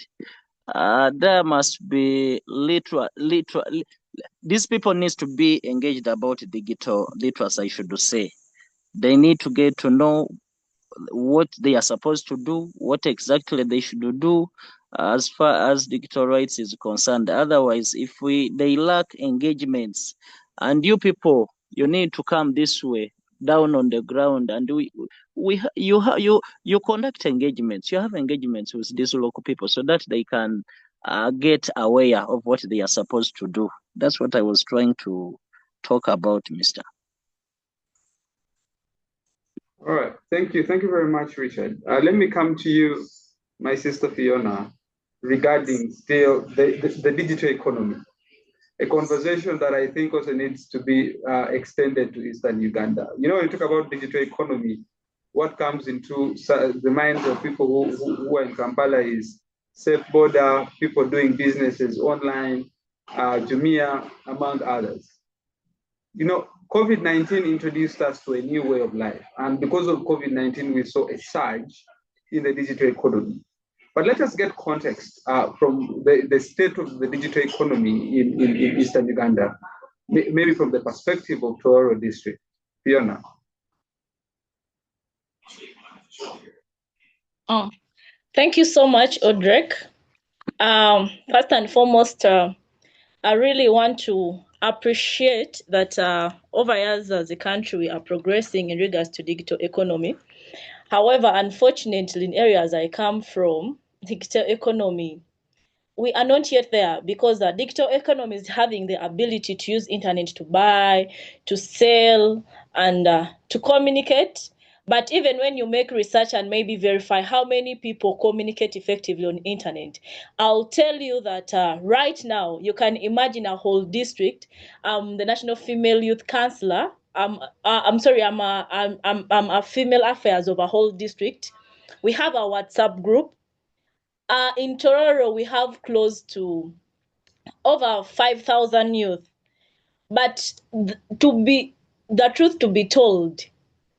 there must be these people need to be engaged about digital literacy, I should say. They need to get to know what they are supposed to do, what exactly they should do as far as digital rights is concerned. Otherwise, if they lack engagements, and you people, you need to come this way down on the ground, and you conduct engagements. You have engagements with these local people so that they can get aware of what they are supposed to do. That's what I was trying to talk about, Mr. All right. Thank you. Thank you very much, Richard. Let me come to you, my sister Fiona, regarding still the digital economy, a conversation that I think also needs to be extended to Eastern Uganda. When you talk about digital economy, what comes into the minds of people who are in Kampala is safe border, people doing businesses online, Jumia, among others. COVID-19 introduced us to a new way of life. And because of COVID-19, we saw a surge in the digital economy. But let us get context from the state of the digital economy in Eastern Uganda, maybe from the perspective of Tororo district. Fiona. Oh, thank you so much, Odrek. First and foremost, I really want to appreciate that over years as a country we are progressing in regards to digital economy. However, unfortunately, in areas I come from, digital economy, we are not yet there because the digital economy is having the ability to use internet to buy, to sell, and to communicate. But even when you make research and maybe verify how many people communicate effectively on internet, I'll tell you that right now you can imagine a whole district. The National Female Youth Councillor. I'm a female affairs of a whole district. We have a WhatsApp group. In Tororo, we have close to over 5,000 youth. But the truth to be told,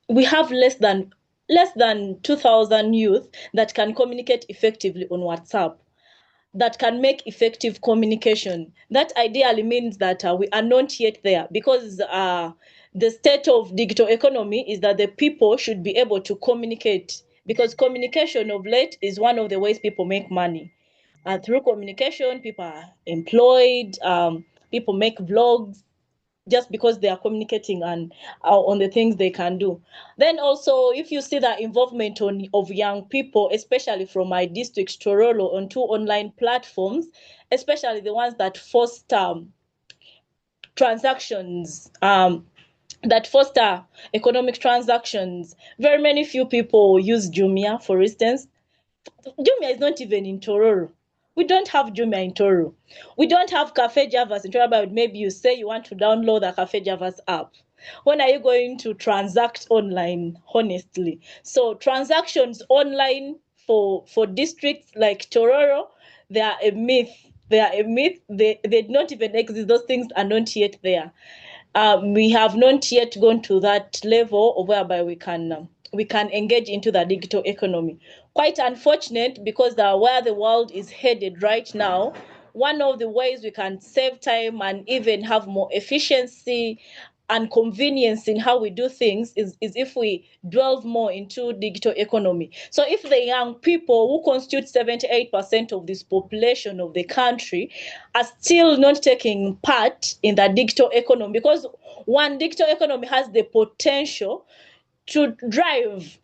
we have less than 2,000 youth that can communicate effectively on WhatsApp, that can make effective communication. That ideally means that we are not yet there because the state of digital economy is that the people should be able to communicate, because communication of late is one of the ways people make money. Through communication, people are employed, people make vlogs just because they are communicating and on the things they can do. Then also, if you see the involvement of young people, especially from my district, Tororo, onto online platforms, especially the ones that foster transactions, that foster economic transactions. Very many few people use Jumia, for instance. Jumia is not even in Tororo. We don't have Jumia in Tororo. We don't have Cafe Javas in Tororo, but maybe you say you want to download the Cafe Javas app. When are you going to transact online, honestly? So transactions online for districts like Tororo, they are a myth. They are a myth. They don't even exist. Those things are not yet there. We have not yet gone to that level of whereby we can engage into the digital economy. Quite unfortunate, because where the world is headed right now, one of the ways we can save time and even have more efficiency and convenience in how we do things is if we delve more into digital economy. So if the young people who constitute 78% of this population of the country are still not taking part in the digital economy, because one, digital economy has the potential to drive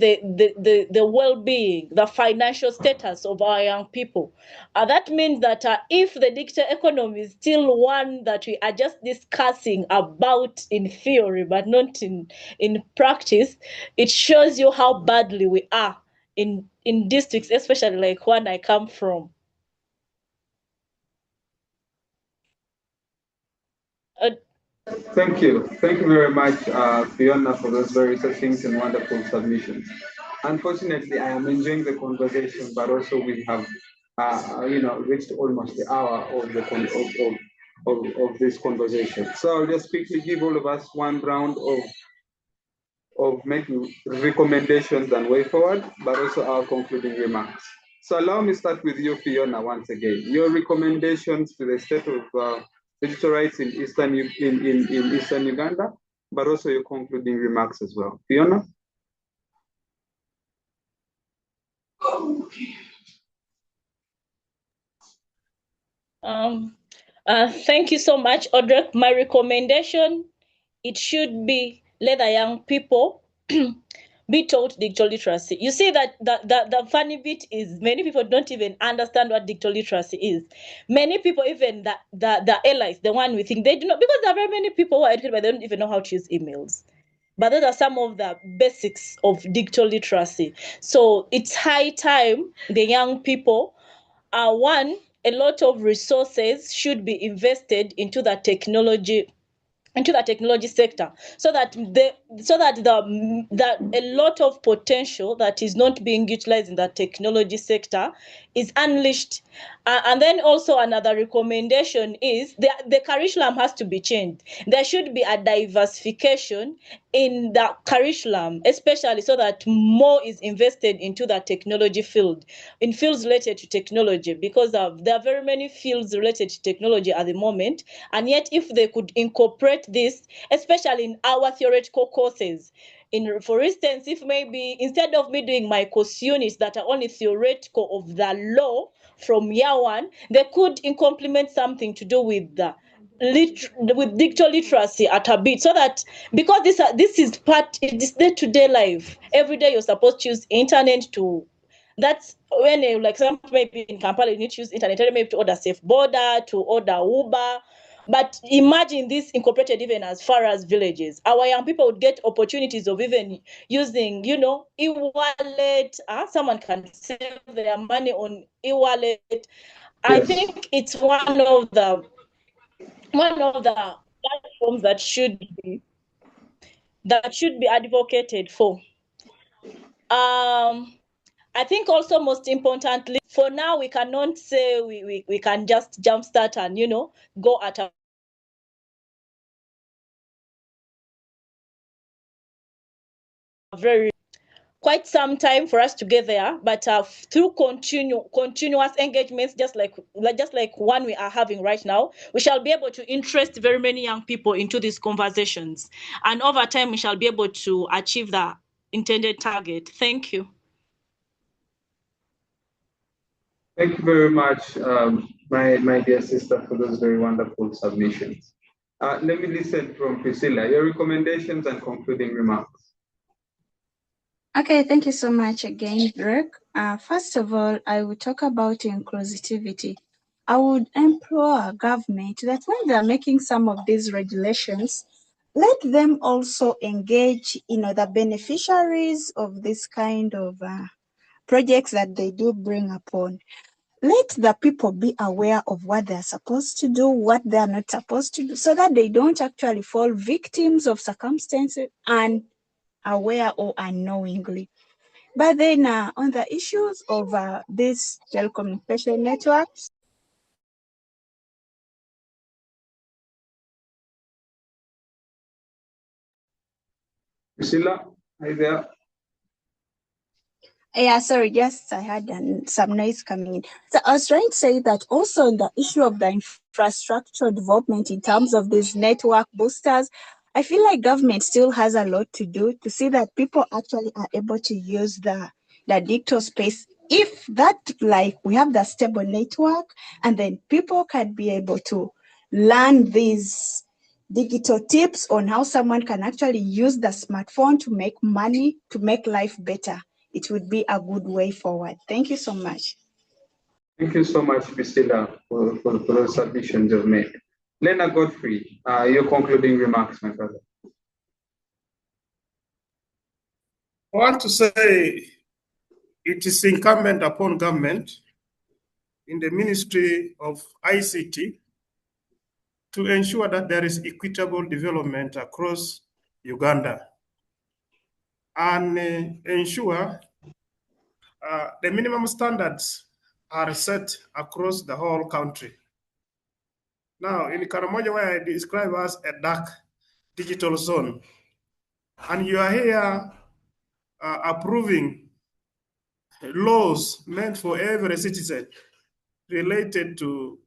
the well-being, the financial status of our young people. That means that if the digital economy is still one that we are just discussing about in theory but not in practice, it shows you how badly we are in districts, especially like one I come from. Thank you. Thank you very much, Fiona, for those very succinct and wonderful submissions. Unfortunately, I am enjoying the conversation, but also we have, reached almost the hour of the of this conversation. So I'll just quickly give all of us one round of making recommendations and way forward, but also our concluding remarks. So allow me to start with you, Fiona, once again. Your recommendations to the state of digital rights in Eastern Uganda, but also your concluding remarks as well. Fiona? Thank you so much, Audrey. My recommendation, it should be let the young people be taught digital literacy. You see that the funny bit is many people don't even understand what digital literacy is. Many people, even the allies, the one we think they do not, because there are very many people who are educated but they don't even know how to use emails. But those are some of the basics of digital literacy. So it's high time the young people one, a lot of resources should be invested into the technology sector, so that a lot of potential that is not being utilized in the technology sector is unleashed. And then also another recommendation is the curriculum has to be changed. There should be a diversification in the curriculum, especially so that more is invested into the technology field, in fields related to technology, because there are very many fields related to technology at the moment. And yet, if they could incorporate this, especially in our theoretical courses, for instance, if maybe instead of me doing my course units that are only theoretical of the law from year one, they could implement something to do with with digital literacy at a bit, so that, because this is part, it is day-to-day life. Every day you're supposed to use internet to, that's when, like, some maybe in Kampala you need to use internet, maybe to order safe border, to order Uber. But imagine this incorporated even as far as villages. Our young people would get opportunities of even using, e-wallet. Someone can save their money on e-wallet. Yes. I think it's one of the platforms that should be advocated for. I think also, most importantly, for now, we cannot say we can just jumpstart and go at a very quite some time for us to get there, but through continuous engagements, just like one we are having right now, we shall be able to interest very many young people into these conversations, and over time we shall be able to achieve the intended target. Thank you. Thank you very much, my dear sister, for those very wonderful submissions. Let me listen from Priscilla, your recommendations and concluding remarks. Okay, thank you so much again, Greg. First of all, I will talk about inclusivity. I would implore government that when they're making some of these regulations, let them also engage, the beneficiaries of this kind of projects that they do bring upon. Let the people be aware of what they're supposed to do, what they're not supposed to do, so that they don't actually fall victims of circumstances unaware or unknowingly. But then on the issues of these telecommunication networks, Priscilla, are you there? yeah, sorry, yes, I had some noise coming in. So I was trying to say that also in the issue of the infrastructure development in terms of these network boosters, I feel like government still has a lot to do to see that people actually are able to use the digital space. If that, like, we have the stable network, and then people can be able to learn these digital tips on how someone can actually use the smartphone to make money, to make life better, it would be a good way forward. Thank you so much. Thank you so much, Priscilla, for those submissions you've made. Lena Godfrey, your concluding remarks, my brother. I want to say it is incumbent upon government in the Ministry of ICT to ensure that there is equitable development across Uganda and ensure the minimum standards are set across the whole country. Now, in Karamoja, where I describe as a dark digital zone, and you are here approving laws meant for every citizen related to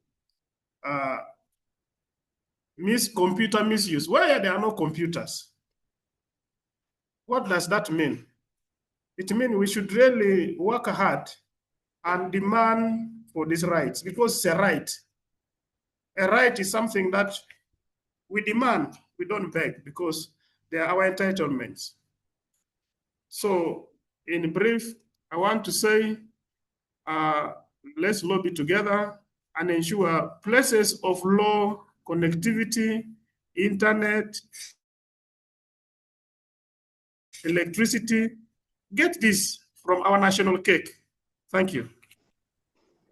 computer misuse, where there are no computers. What does that mean? It means we should really work hard and demand for these rights, because it's a right. A right is something that we demand, we don't beg, because they are our entitlements. So in brief, I want to say, let's lobby together and ensure places of low connectivity, internet, electricity, get this from our national cake. Thank you.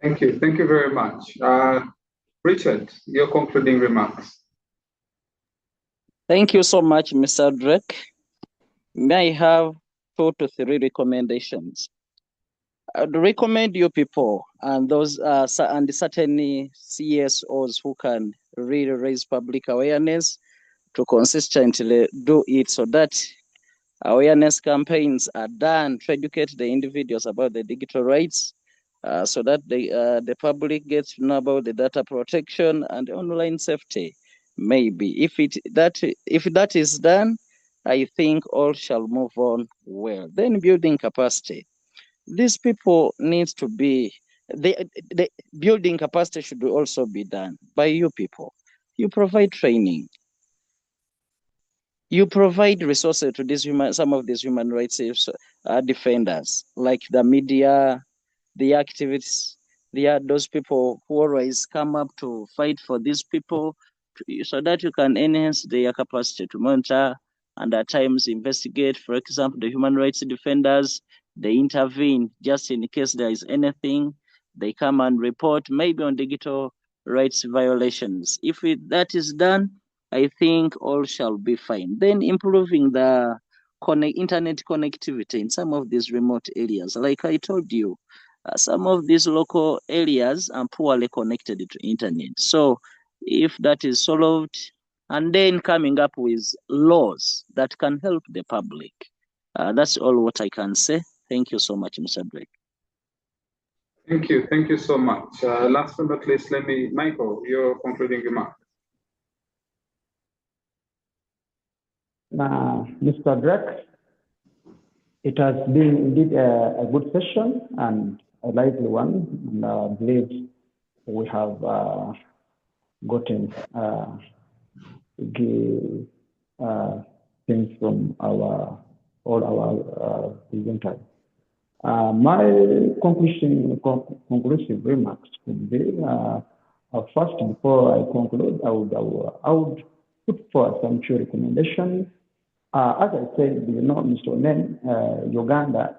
Thank you. Thank you very much. Richard, your concluding remarks. Thank you so much, Mr. Drake. May I have 2 to 3 recommendations? I'd recommend you people and those and certainly CSOs who can really raise public awareness to consistently do it, so that awareness campaigns are done to educate the individuals about the digital rights, so that the public gets to know about the data protection and online safety. Maybe if that is done, I think all shall move on well. Then building capacity. These people needs to be, the building capacity should also be done by you people. You provide training. You provide resources to some of these human rights defenders, like the media, the activists. They are those people who always come up to fight for these people, so that you can enhance their capacity to monitor and at times investigate. For example, the human rights defenders, they intervene just in case there is anything. They come and report maybe on digital rights violations. If that is done, I think all shall be fine. Then improving the internet connectivity in some of these remote areas. Like I told you, some of these local areas are poorly connected to internet. So if that is solved, and then coming up with laws that can help the public, That's all what I can say. Thank you so much, Mr. Drake. Thank you so much. Last but not least, Michael, your concluding remark. Mr. Drake, it has been indeed a good session and a lively one, and I believe we have gotten things from all our presenters. My conclusive remarks would be, first, before I conclude, I would put forward some few recommendations. As I said, Mr. Onen, Uganda,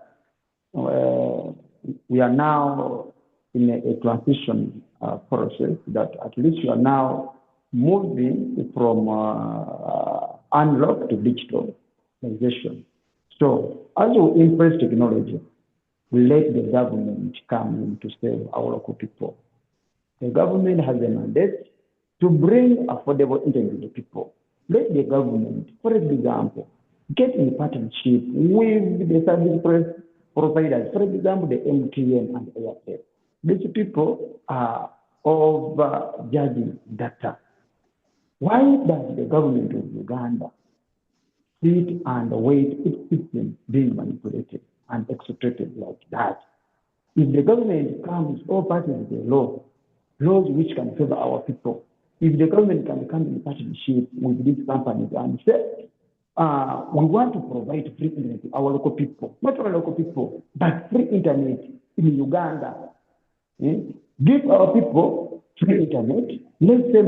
we are now in a transition process that at least we are now moving from analog to digitalization. So as we embrace technology, we let the government come in to save our local people. The government has a mandate to bring affordable internet to people. Let the government, for example, get in partnership with the service providers, for example, the MTN and Airtel. These people are overjudging data. Why does the government of Uganda sit and wait its system being manipulated and exploited like that? If the government comes or passes the laws which can favor our people, if the government can come in partnership with these companies and say, we want to provide free internet to our local people, not only local people, but free internet in Uganda. Give our people free internet, let's say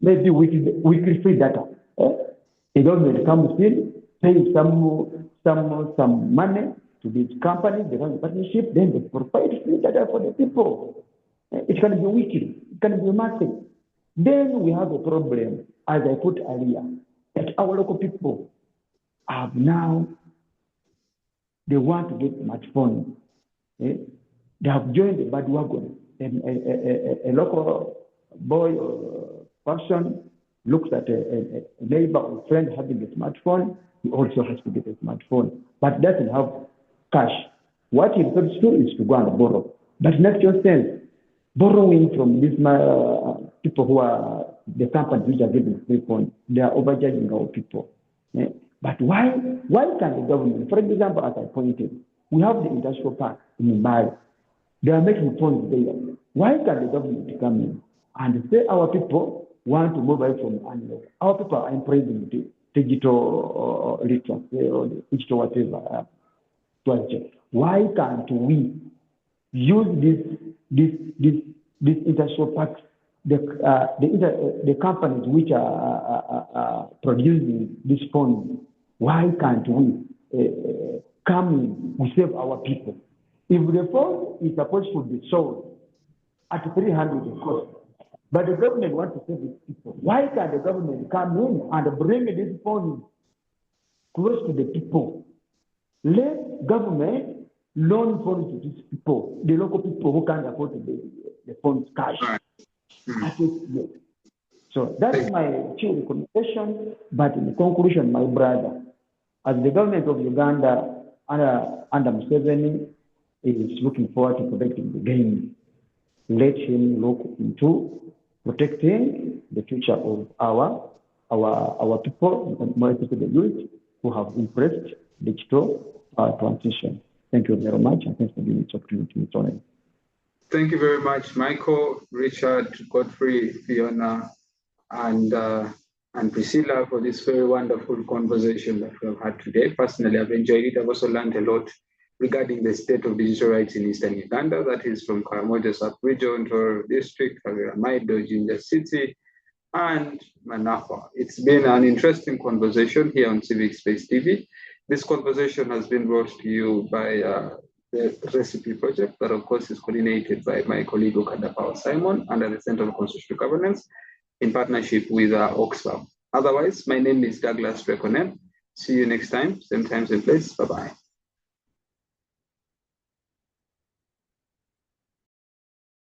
maybe weekly free data. The government comes in, pays some money to these companies, they run a partnership, then they provide free data for the people. It can be weekly, it can be monthly. Then we have a problem, as I put earlier, that our local people have now, they want to get smartphones. They have joined the bandwagon. A local boy or person looks at a neighbor or friend having a smartphone, he also has to get a smartphone, but doesn't have cash. What he prefers to do is to go and borrow. But not just sense. Borrowing from these people who are the companies which are giving free phone, they are overcharging our people. But why can the government, for example, as I pointed, we have the industrial park in Mali. They are making phones there. Why can the government come in and say our people want to move away from analog? Our people are embracing the digital literacy or the digital whatever. Why can't we use this industrial parks, the companies which are producing these phones? Why can't we come in, we save our people? If the phone is supposed to be sold at 300 of course, but the government wants to save its people, why can't the government come in and bring this phone close to the people? Let government loan phones to these people, the local people who can't afford the phones cash. So that's my chief recommendation. But in conclusion, my brother, as the government of Uganda under Museveni is looking forward to protecting the game, let him look into protecting the future of our people, more especially the youth who have embraced digital transition. Thank you very much, and thanks for giving this opportunity, Tony. Thank you very much, Michael, Richard, Godfrey, Fiona, and Priscilla for this very wonderful conversation that we have had today. Personally, I've enjoyed it. I've also learned a lot regarding the state of digital rights in Eastern Uganda, that is from Karamoja Sub-Region, Tororo District, Kaviramaido, Jinja City, and Manafwa. It's been an interesting conversation here on Civic Space TV. This conversation has been brought to you by the Recipe Project, that of course is coordinated by my colleague Okada Power Simon under the Center for Constitutional Governance in partnership with Oxfam. Otherwise, my name is Douglas Rekonen. See you next time, same time, same place. Bye-bye.